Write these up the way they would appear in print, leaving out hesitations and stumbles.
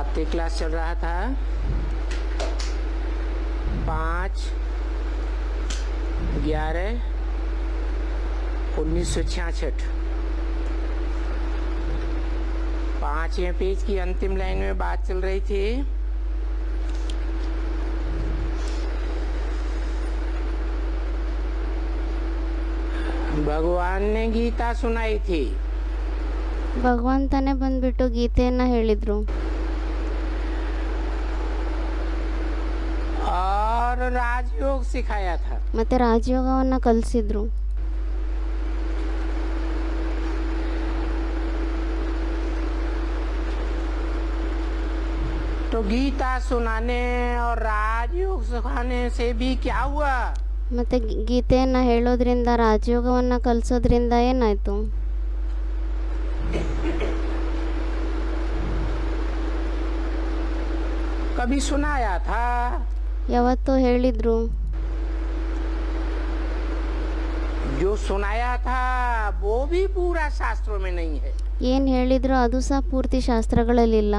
सातवीं क्लास चल रहा था। 5/11/1966। 5वें पेज की अंतिम लाइन में बात चल रही थी। भगवान ने गीता सुनाई थी। ಭಗವಂತನೇ ಬಂದ್ಬಿಟ್ಟು ಗೀತೆಯನ್ನ ಹೇಳಿದ್ರು और राजयोग सिखाया था। ಮತ್ತೆ ರಾಜಯೋಗವನ್ನ ಕಲಿಸಿದ್ರು। तो गीता सुनाने और राजयोग सिखाने से भी क्या हुआ? ಮತ್ತೆ ಗೀತೆಯನ್ನ ಹೇಳೋದ್ರಿಂದ ರಾಜಯೋಗವನ್ನ ಕಲಿಸೋದ್ರಿಂದ ಏನಾಯ್ತು? कभी सुनाया था, ಯಾವತ್ತೋ ಹೇಳಿದ್ರು। जो सुनाया था वो भी पूरा शास्त्रों में नहीं है। ಏನ್ ಹೇಳಿದ್ರು ಅದು ಸಹ ಪೂರ್ತಿ ಶಾಸ್ತ್ರಗಳಲ್ಲಿಲ್ಲ।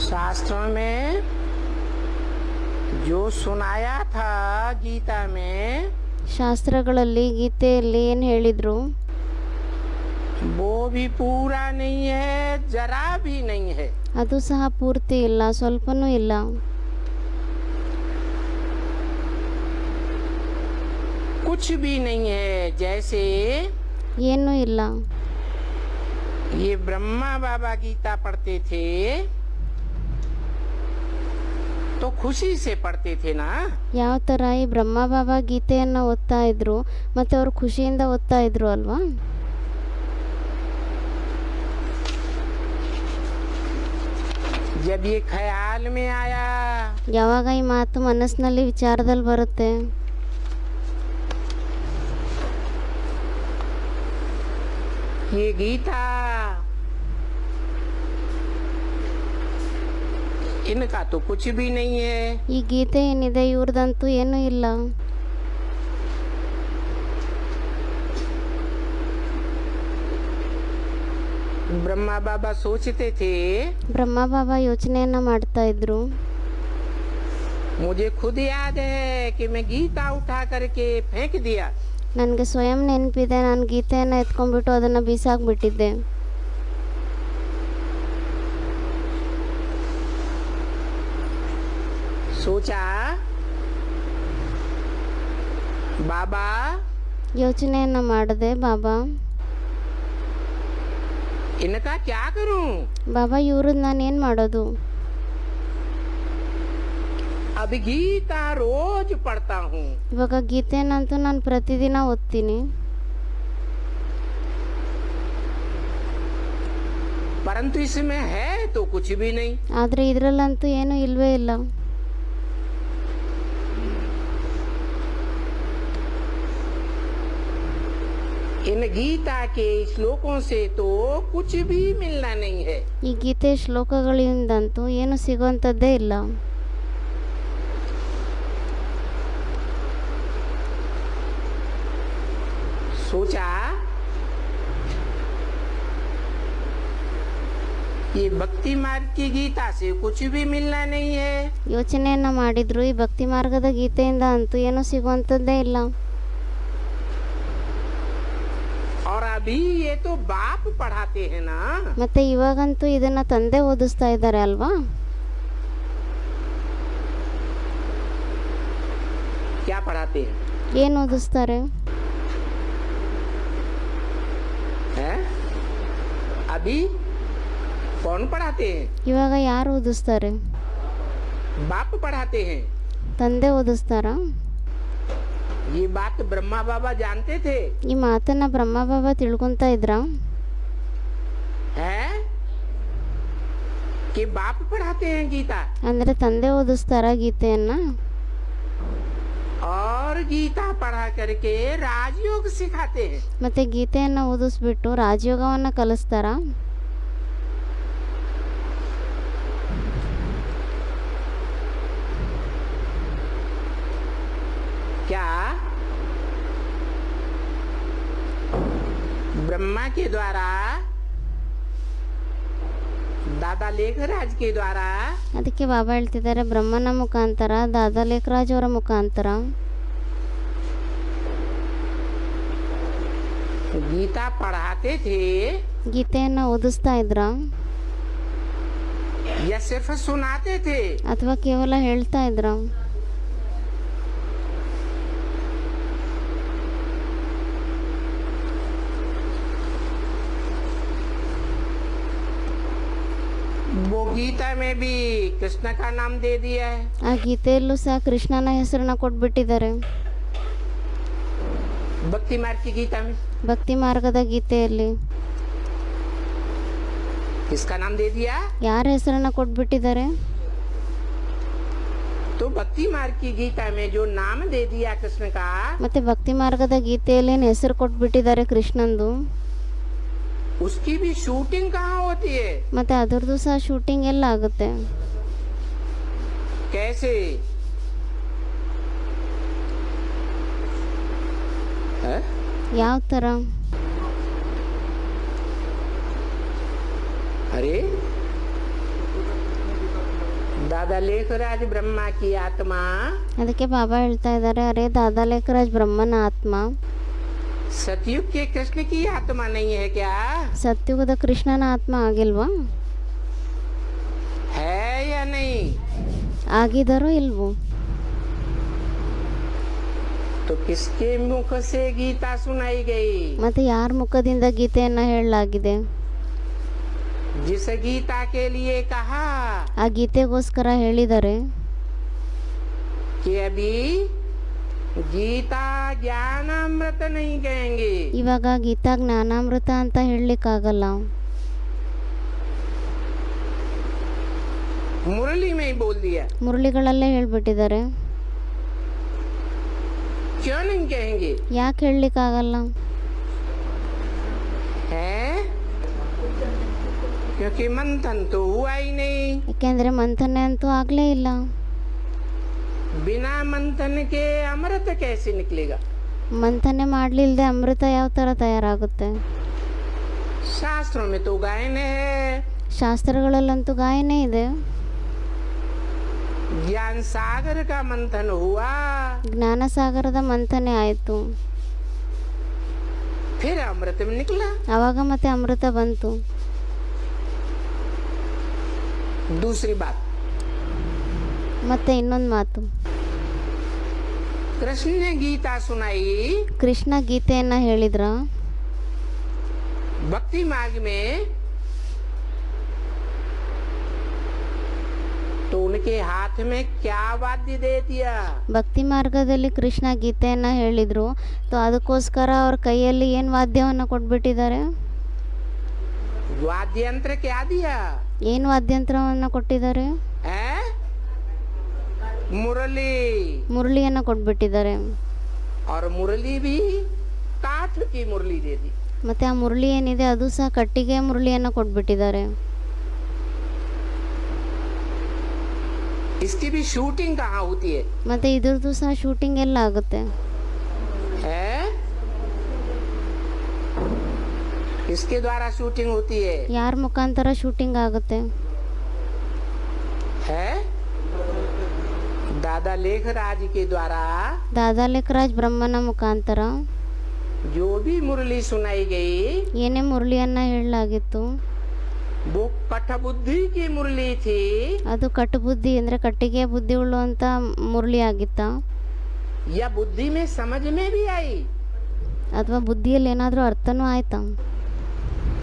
शास्त्रों में जो सुनाया था गीता में ಶಾಸ್ತ್ರಗಳಲ್ಲಿ ಗೀತೆಯಲ್ಲಿ ಏನ್ ಹೇಳಿದ್ರು वो भी पूरा नहीं है, जरा भी नहीं है। ಅದು ಸಹ ಪೂರ್ತಿ ಇಲ್ಲ, ಸ್ವಲ್ಪನೂ ಇಲ್ಲ। कुछ भी नहीं है। जैसे ಏನೂ ಇಲ್ಲ। ये ब्रह्मा बाबा गीता पढ़ते थे तो खुशी से पढ़ते थे ना। ಯಾವ ತರ ಈ ಬ್ರಹ್ಮ ಬಾಬಾ ಗೀತೆಯನ್ನ ಓದ್ತಾ ಇದ್ರು ಮತ್ತೆ ಅವರು ಖುಷಿಯಿಂದ ಓದ್ತಾ ಇದ್ರು ಅಲ್ವಾ? जब ये ख्याल में आया, ಯಾವಾಗ ಈ ಮಾತು ಮನಸ್ಸಿನಲ್ಲಿ ವಿಚಾರದಲ್ಲಿ ಬರುತ್ತೆ, ये गीता इनका तो कुछ भी नहीं है। ಈ ಗೀತೆ ಏನಿದೆ ಇವ್ರದಂತೂ ಏನೂ ಇಲ್ಲ। ब्रह्मा बाबा सोचते थे, ಬ್ರಹ್ಮ ಬಾಬಾ ಯೋಚನೆಯನ್ನ ಮಾಡ್ತಾ ಇದ್ರು। मुझे खुद याद है कि मैं गीता उठा करके फेंक दिया। ನನಗೆ ಸ್ವಯಂ ನೆನಪಿದೆ, ನಾನು ಗೀತೆಯನ್ನ ಎತ್ಕೊಂಡ್ಬಿಟ್ಟು ಅದನ್ನ ಬೀಸಾಕ್ಬಿಟ್ಟಿದ್ದೆ। सोचा बाबा ಯೋಚನೆಯನ್ನ ಮಾಡಿದೆ, ಬಾಬಾ इनका क्या करूं? ಬಾಬಾ ಇವ್ರದ್ದು ನಾನು ಏನು ಮಾಡೋದು? अब गीता रोज पढ़ता हूँ, ಇವಾಗ ಗೀತೆಯನ್ನಂತೂ ನಾನು ಪ್ರತಿದಿನ ಓದ್ತೀನಿ, परंतु इसमें है तो कुछ भी नहीं। ಆದರೆ ಇದರಲ್ಲಂತೂ ಏನೂ ಇಲ್ವೇ ಇಲ್ಲ। इन गीता के श्लोकों से तो कुछ भी मिलना नहीं है। ಈ ಗೀತೆ ಶ್ಲೋಕಗಳಿಂದಂತೂ ಏನು ಸಿಗುವಂಥದ್ದೇ ಇಲ್ಲ। सोचा ये भक्ति मार्ग की गीता से कुछ भी मिलना नहीं है। ಯೋಚನೆಯನ್ನ ಮಾಡಿದ್ರು, ಈ ಭಕ್ತಿ ಮಾರ್ಗದ ಗೀತೆಯಿಂದ ಅಂತೂ ಏನೂ ಸಿಗುವಂಥದ್ದೇ ಇಲ್ಲ। और अभी ये तो बाप पढ़ाते हैं ना। ಮತ್ತೆ ಇವಾಗಂತೂ ಇದನ್ನ ತಂದೆ ಓದಿಸ್ತಾ ಇದ್ದಾರೆ ಅಲ್ವಾ? क्या पढ़ाते हैं? ಏನು ಓದಿಸ್ತಾರೆ? हैं? अभी कौन पढ़ाते हैं? ಇವಾಗ ಯಾರು ಓದಿಸ್ತಾರೆ? बाप पढ़ाते हैं। ತಂದೆ ಓದಿಸ್ತಾರಾ? ये बात ब्रह्मा बाबा जानते थे। ಈ ಮಾತನ್ನ ಬ್ರಹ್ಮ ಬಾಬಾ ತಿಳ್ಕೊಂತ ಇದ್ರಾ? है कि बाप पढ़ाते हैं गीता ಅಂದ್ರೆ ತಂದೆ ಓದಿಸ್ತಾರಾ ಗೀತೆಯನ್ನ? और गीता पढ़ा करके राजयोग सिखाते हैं। ಮತ್ತೆ ಗೀತೆಯನ್ನ ಓದಿಸ್ಬಿಟ್ಟು ರಾಜಯೋಗವನ್ನ ಕಲಿಸ್ತಾರಾ? क्या ब्रह्मा के द्वारा, दादा लेखराज के द्वारा ಅದಕ್ಕೆ ಬಾಬಾ ಹೇಳ್ತಿದ್ದಾರೆ, ಬ್ರಹ್ಮನ ಮುಖಾಂತರ, ದಾದಾ ಲೇಖರಾಜ್ ಅವರ ಮುಖಾಂತರ गीता पढ़ाते थे ಗೀತೆಯನ್ನು ಓದಿಸ್ತಾ ಇದ್ರ या सिर्फ सुनाते थे? ಅಥವಾ ಕೇವಲ ಹೇಳ್ತಾ ಇದ್ರ? वो गीता में भी कृष्ण का नाम दे दिया है। ಆ ಗೀತೆಯಲ್ಲೂ ಸಹ ಕೃಷ್ಣನ ಹೆಸರನ್ನ ಕೊಟ್ಬಿಟ್ಟಿದ್ದಾರೆ. भक्ति मार्ग की गीता में ಭಕ್ತಿ ಮಾರ್ಗದ ಗೀತೆಯಲ್ಲಿ किसका नाम दे दिया? ಯಾರ ಹೆಸರನ್ನ ಕೊಟ್ಬಿಟ್ಟಿದ್ದಾರೆ? तो भक्ति मार्ग की गीता में जो नाम दे दिया कृष्ण का, ಮತ್ತೆ ಭಕ್ತಿ ಮಾರ್ಗದ ಗೀತೆಯಲ್ಲಿ ಏನ್ ಹೆಸರು ಕೊಟ್ಬಿಟ್ಟಿದ್ದಾರೆ ಕೃಷ್ಣಂದು, उसकी भी शूटिंग कहाँ होती है? ಮತ್ತೆ ಅದರದ್ದು ಸಹ ಶೂಟಿಂಗ್ ಎಲ್ಲ ಆಗುತ್ತೆ. कैसे? ಯಾವ ತರ? अरे दादा लेखराज ब्रह्मा की आत्मा, ಅದಕ್ಕೆ ಬಾಬಾ ಹೇಳ್ತಾ ಇದ್ದಾರೆ, ಅರೆ ದಾದಾ ಲೇಖರಾಜ್ ಬ್ರಹ್ಮನ ಆತ್ಮ सतयुग के कृष्ण की आत्मा नहीं है क्या? ಸತ್ಯುಗದ ಕೃಷ್ಣನ ಆತ್ಮ ಆಗಿಲ್ವಾ? है या नहीं? ಆಗಿದಾರೋ ಇಲ್ವೋ? तो किसके मुख से गीता सुनाई गई? ಮತ್ತೆ ಯಾರ ಮುಖದಿಂದ ಗೀತೆಯನ್ನ ಹೇಳಲಾಗಿದೆ? जिस गीता के लिए कहा ಆ ಗೀತೆಗೋಸ್ಕರ ಹೇಳಿದ್ದಾರೆ कि अभी गीता ज्ञानामृत नहीं कहेंगे, ಇವಾಗ ಗೀತಾ ಜ್ಞಾನಾಮೃತ ಅಂತ ಹೇಳಲಿಕ್ಕಾಗಲ್ಲ, मुरली में ही बोल दिया। ಮುರಳಿಗಳಲ್ಲೇ ಹೇಳ್ಬಿಟ್ಟಿದ್ದಾರೆ. क्यों नहीं कहेंगे? ಯಾಕೆ ಹೇಳಲಿಕ್ಕಾಗಲ್ಲ? है क्योंकि मंथन तो हुआ ही नहीं। ಯಾಕೆಂದ್ರೆ ಮಂಥನ ಅಂತೂ ಆಗ್ಲೇ ಇಲ್ಲ. बिना मंथन के अमृत कैसे निकलेगा? ಮಂಥನೆ ಮಾಡ್ಲಿಲ್ದೆ ಅಮೃತ ಯಾವ ತರ ತಯಾರಾಗುತ್ತೆ? शास्त्रों में तो गायन है, ಶಾಸ್ತ್ರಗಳಲ್ಲಂತೂ ಗಾಯನೇ ಇದೆ. ज्ञान सागर का मंथन हुआ, ಜ್ಞಾನ ಸಾಗರದ ಮಂಥನೆ ಆಯ್ತು, फिर अमृत में निकला। ಅವಾಗ ಮತ್ತೆ ಅಮೃತ ಬಂತು. दूसरी बात, ಮತ್ತೆ ಇನ್ನೊಂದು ಮಾತು, कृष्ण ने गीता सुनाई ಕೃಷ್ಣ ಗೀತೆಯನ್ನ ಹೇಳಿದ್ರ भक्ति मार्ग में, तो उनके हाथ में क्या वाद्य दे दिया? ಭಕ್ತಿ ಮಾರ್ಗದಲ್ಲಿ ಕೃಷ್ಣ ಗೀತೆಯನ್ನ ಹೇಳಿದ್ರು, तो ಅದಕ್ಕೋಸ್ಕರ ಅವ್ರ ಕೈಯಲ್ಲಿ ಏನ್ ವಾದ್ಯವನ್ನ ಕೊಟ್ಬಿಟ್ಟಿದ್ದಾರೆ? वाद्य यंत्र क्या दिया? ಏನ್ ವಾದ್ಯಂತ್ರವನ್ನ ಕೊಟ್ಟಿದ್ದಾರೆ? मुरली, ಮುರಳಿಯನ್ನ ಕೊಟ್ಬಿಟ್ಟಿದ್ದಾರೆ. और मुरली भी काठ की मुरली दे दी। ಮತ್ತೆ ಆ ಮುರಳಿ ಏನಿದೆ ಅದು ಸಹ ಕಟ್ಟಿಗೆ ಮುರಳಿಯನ್ನ ಕೊಟ್ಬಿಟ್ಟಿದ್ದಾರೆ. इसकी भी शूटिंग कहाँ होती है? ಮತ್ತೆ ಇದ್ರದ್ದು ಸಹ ಶೂಟಿಂಗ್ ಎಲ್ಲ ಆಗುತ್ತೆ. इसके द्वारा शूटिंग होती है। ಯಾರ ಮುಖಾಂತರ ಶೂಟಿಂಗ್ ಆಗುತ್ತೆ? है दादा लेखराज के द्वारा ದಾದಾ ಲೇಖರಾಜ್ ಬ್ರಹ್ಮನ ಮುಖಾಂತರ जो भी मुरली सुनाई गई, ಏನೇ ಮುರಳಿಯನ್ನ ಹೇಳಲಾಗಿತ್ತು वो कठ बुद्धि की मुरली थी, ಅದು ಕಟ್ಟು ಬುದ್ಧಿ ಅಂದ್ರೆ ಕಟ್ಟಿಗೆ ಬುದ್ಧಿ ಉಳ್ಳುವಂತ ಮುರಳಿ ಆಗಿತ್ತ, या बुद्धि में समझ में भी आई? ಅಥವಾ ಬುದ್ಧಿಯಲ್ಲಿ ಏನಾದ್ರೂ ಅರ್ಥನೂ ಆಯ್ತಾ?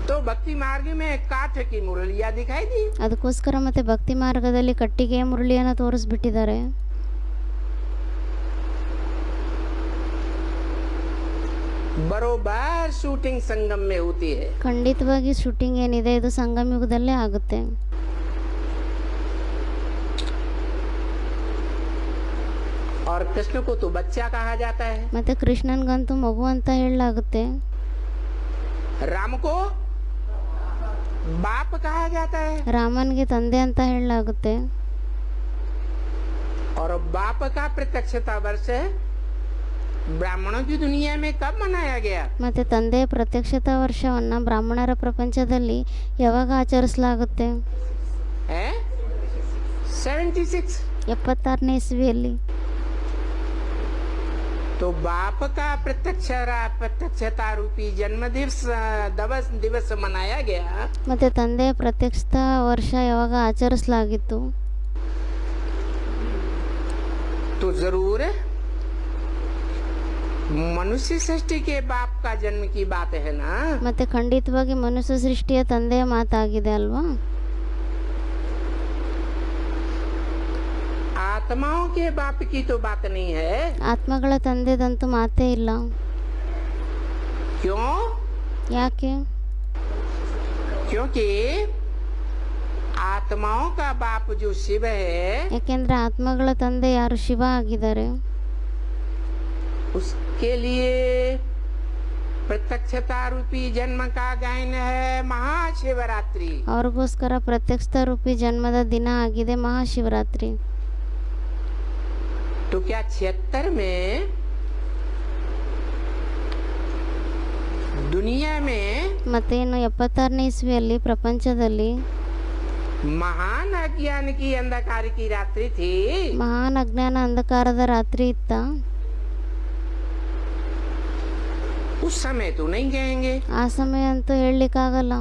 तो भक्ति मार्ग में काठ की मुरलियां दिखाई दी। ಅದಕ್ಕೋಸ್ಕರ ಮತ್ತೆ ಭಕ್ತಿ ಮಾರ್ಗದಲ್ಲಿ ಕಟ್ಟಿಗೆ ಮುರಳಿಯನ್ನ ತೋರಿಸ್ಬಿಟ್ಟಿದ್ದಾರೆ. बरोबर शूटिंग संगम में होती है। ಖಂಡಿತವಾಗಿ ಶೂಟಿಂಗ್ ಏನಿದೆ ಇದು ಸಂಗಮ ಯುಗದಲ್ಲೇ ಆಗುತ್ತೆ. और कृष्ण को तो बच्चा कहा जाता है, ಮತ್ತೆ ಕೃಷ್ಣನ್ಗಂತೂ ಮಗು ಅಂತ ಹೇಳಲಾಗುತ್ತೆ. राम को बाप कहा जाता है, ರಾಮನ್ಗೆ ತಂದೆ ಅಂತ ಹೇಳಲಾಗುತ್ತೆ. और बाप का प्रत्यक्षता वर्ष ब्राह्मणों की दुनिया में कब मनाया गया? ಮತ್ತು ತಂದೆಯ ಪ್ರತ್ಯಕ್ಷತಾ ವರ್ಷವನ್ನು ಬ್ರಾಹ್ಮಣರ ಪ್ರಪಂಚದಲ್ಲಿ ಯಾವಾಗ ಆಚರಿಸಲಾಗುತ್ತೆ? है 76। 76ನೇ ಇಸ್ವಿಯಲ್ಲಿ. तो बाप का प्रत्यक्षता रूपी जन्म दिवस मनाया गया। ಮತ್ತು ತಂದೆಯ ಪ್ರತ್ಯಕ್ಷತಾ ವರ್ಷ ಯಾವಾಗ ಆಚರಿಸಲಾಗಿತ್ತು? तो जरूर मनुष्य सृष्टि के बाप का जन्म की बात है ना। ಮತ್ತೆ ಖಂಡಿತವಾಗಿ ಮನುಷ್ಯ ಸೃಷ್ಟಿಯ ತಂದೆಯ ಮಾತಾಗಿದೆ ಅಲ್ವಾ? आत्माओं के बाप की तो बात नहीं है। ಆತ್ಮಗಳ ತಂದೆದಂತೂ ಮಾತೇ ಇಲ್ಲ. क्यों? ಯಾಕೆ? क्योंकि आत्माओं का बाप जो शिव है, ಯಾಕೆಂದ್ರೆ ಆತ್ಮಗಳ ತಂದೆ ಯಾರು ಶಿವ ಆಗಿದ್ದಾರೆ. उसके लिए प्रत्यक्षता रूपी जन्म का गायन है महाशिवरात्रि। ಅವ್ರಿಗೋಸ್ಕರ ಪ್ರತ್ಯಕ್ಷತಾ ರೂಪಿ ಜನ್ಮದ ದಿನ ಆಗಿದೆ ಮಹಾಶಿವರಾತ್ರಿ. तो क्या 76 में दुनिया में ಮತ್ತೇನು 76ನೇ ಇಸ್ವಿಯಲ್ಲಿ ಪ್ರಪಂಚದಲ್ಲಿ महान अज्ञान की अंधकार की रात्रि थी? ಮಹಾನ್ ಅಜ್ಞಾನ ಅಂಧಕಾರದ ರಾತ್ರಿ ಇತ್ತ? उस समय तो नहीं कहेंगे। ಆ ಸಮಯ ಅಂತೂ ಹೇಳಲಿಕ್ಕಾಗಲ್ಲ.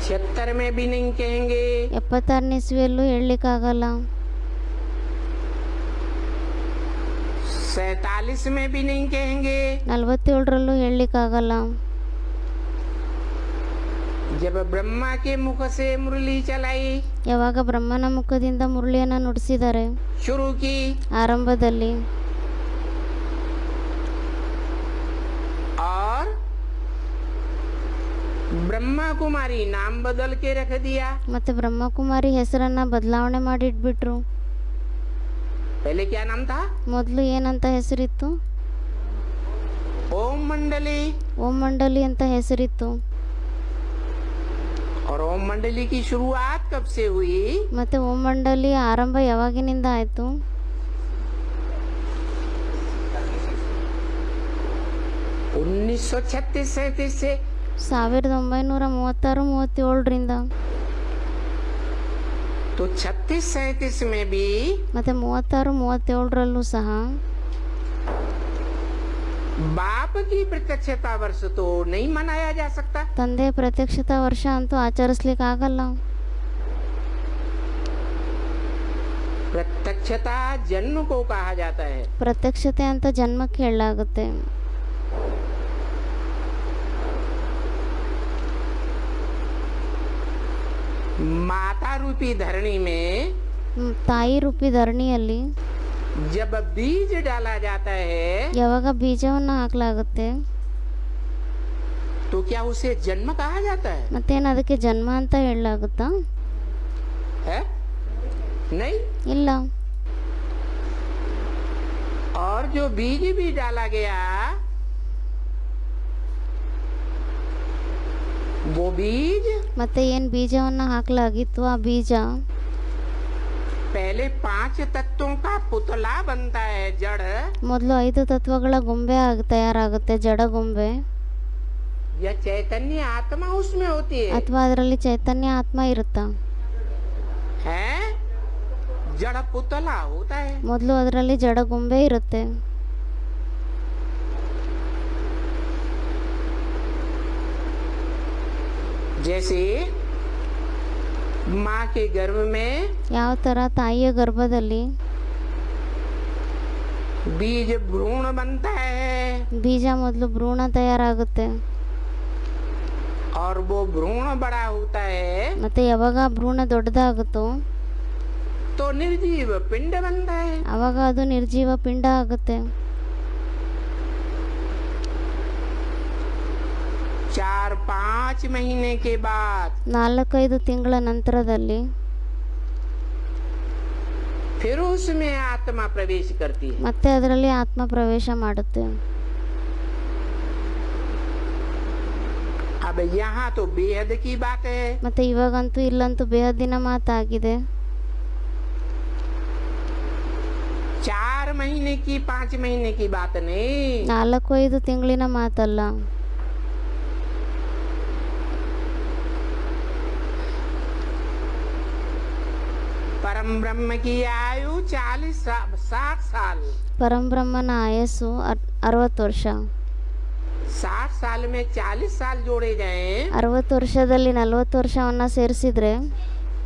76 में भी नहीं कहेंगे। 76ನೇ ಇಸ್ವಿಯಲ್ಲೂ ಹೇಳಲಿಕ್ಕಾಗಲ್ಲ. 47 में भी नहीं कहेंगे। 47ರಲ್ಲೂ ಹೇಳಲಿಕ್ಕಾಗಲ್ಲ. जब ब्रह्मा के मुख से मुरली चलाई, ಯಾವಾಗ ಬ್ರಹ್ಮನ ಮುಖದಿಂದ ಮುರಳಿಯನ್ನ ನುಡಿಸಿದ್ದಾರೆ शुरू की, ಆರಂಭದಲ್ಲಿ, और ब्रह्मा कुमारी नाम बदल के रख दिया। ಮತ್ತೆ ಬ್ರಹ್ಮಕುಮಾರಿ ಹೆಸರನ್ನ ಬದಲಾವಣೆ ಮಾಡಿಟ್ಬಿಟ್ರು. पहले क्या नाम था? ಮೊದಲು ಏನಂತ ಹೆಸರಿತ್ತು? ओम मंडली। ಓಂ ಮಂಡಲಿ ಅಂತ ಹೆಸರಿತ್ತು. और ओम मंडली की शुरुआत कब से हुई? ಮತ್ತೆ ಓಂ ಮಂಡಲಿ ಆರಂಭ ಯಾವಾಗಿನಿಂದ ಆಯ್ತು? 1936-37 से। 1936-37ರಿಂದ. तो 36-37 में भी ಮತ್ತೆ 36-37ರಲ್ಲೂ ಸಹ बाप की प्रत्यक्षता वर्ष तो नहीं मनाया जा सकता। ತಂದೆಯ ಪ್ರತ್ಯಕ್ಷತಾ ವರ್ಷ ಅಂತೂ ಆಚರಿಸ್ಲಿಕ್ಕೆ ಆಗಲ್ಲ. प्रत्यक्षता जन्म को कहा जाता है। ಪ್ರತ್ಯಕ್ಷತೆ ಅಂತ ಜನ್ಮಕ್ಕೆ ಹೇಳಲಾಗುತ್ತೆ. माता रूपी धरणी में ತಾಯಿ ರೂಪಿ ಧರಣಿಯಲ್ಲಿ जब बीज डाला जाता है, ಯಾವಾಗ ಬೀಜವನ್ನು ಹಾಕಲಾಗುತ್ತೆ, तो क्या उसे जन्म कहा जाता है? ಮತ್ತೇನು ಅದಕ್ಕೆ ಜನ್ಮ ಅಂತ ಹೇಳಲಾಗುತ್ತಾ? है नहीं। ಇಲ್ಲ. और जो बीज भी डाला गया, वो बीज ಮತ್ತೆ ಏನು ಬೀಜವನ್ನು ಹಾಕಲಾಗಿತ್ತು, ಆ ಬೀಜ पहले 5 तत्वों का पुतला बनता है, जड़। ಮೊದಲು 5 ತತ್ವಗಳ ಗೊಂಬೆ ತಯಾರಾಗುತ್ತೆ, ಜಡ ಗೊಂಬೆ. या चैतन्य आत्मा उसमें होती है, ಅಥವಾ ಅದರಲ್ಲಿ ಚೈತನ್ಯ ಆತ್ಮ ಇರುತ್ತಾ? है जड़ पुतला होता है। ಮೊದಲು ಅದರಲ್ಲಿ ಜಡ ಗೊಂಬೆ ಇರುತ್ತೆ. जैसे माँ के गर्भ में ಯಾವ ತರ ತಾಯಿಯ ಗರ್ಭದಲ್ಲಿ बीज भ्रूण बनता है, ಬೀಜ ಮೊದಲು ಭ್ರೂಣ ತಯಾರಾಗುತ್ತೆ. और वो भ्रूण बड़ा होता है, ಮತ್ತೆ ಯಾವಾಗ ಆ ಭ್ರೂಣ ದೊಡ್ಡದಾಗುತ್ತೋ तो निर्जीव पिंड बनता है। ಆವಾಗ ಅದು ನಿರ್ಜೀವ ಪಿಂಡ ಆಗುತ್ತೆ. 4-5 महीने के बाद 4-5 ತಿಂಗಳ ನಂತರದಲ್ಲಿ फिर उसमें आत्मा प्रवेश करती है। ಮತ್ತೆ ಅದರಲ್ಲಿ ಆತ್ಮ ಪ್ರವೇಶ ಮಾಡುತ್ತೆ. अब यहाँ तो बेहद की बात है। ಮತ್ತೆ ಇವಾಗಂತೂ ಇಲ್ಲಂತೂ ಬೇಹದ್ದಿನ ಮಾತಾಗಿದೆ. 4 महीने की 5 महीने की बात नहीं। 4-5 ತಿಂಗಳಿನ ಮಾತಲ್ಲ. परम ब्रह्म की आयु 60 साल। ಪರಂಬ್ರಹ್ಮನ ಆಯಸ್ಸು 60 ವರ್ಷ. 60 साल में 40 साल जोड़े जाए 60 ವರ್ಷದಲ್ಲಿ 40 ವರ್ಷವನ್ನ ಸೇರಿಸಿದ್ರೆ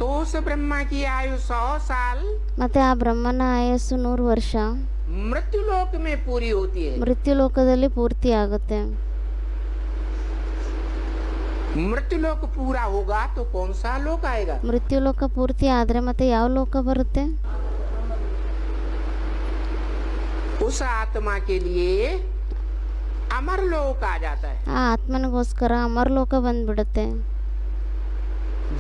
तो उस ब्रह्मा की आयु 100 साल ಮತ್ತೆ ಆ ಬ್ರಹ್ಮನ ಆಯಸ್ಸು 100 ವರ್ಷ मृत्यु लोक में पूरी होती है। ಮೃತ್ಯು ಲೋಕದಲ್ಲಿ ಪೂರ್ತಿ ಆಗುತ್ತೆ. मृत्यु लोक पूरा होगा तो कौन सा लोक आएगा? ಮೃತ್ಯು ಲೋಕ ಪೂರ್ತಿ ಆದ್ರೆ ಮತ್ತೆ ಯಾವ ಲೋಕ ಬರುತ್ತೆ? उस आत्मा के लिए अमर लोक आ जाता है, ಆ ಆತ್ಮನಿಗೋಸ್ಕರ ಅಮರ ಲೋಕ ಬಂದ್ಬಿಡುತ್ತೆ.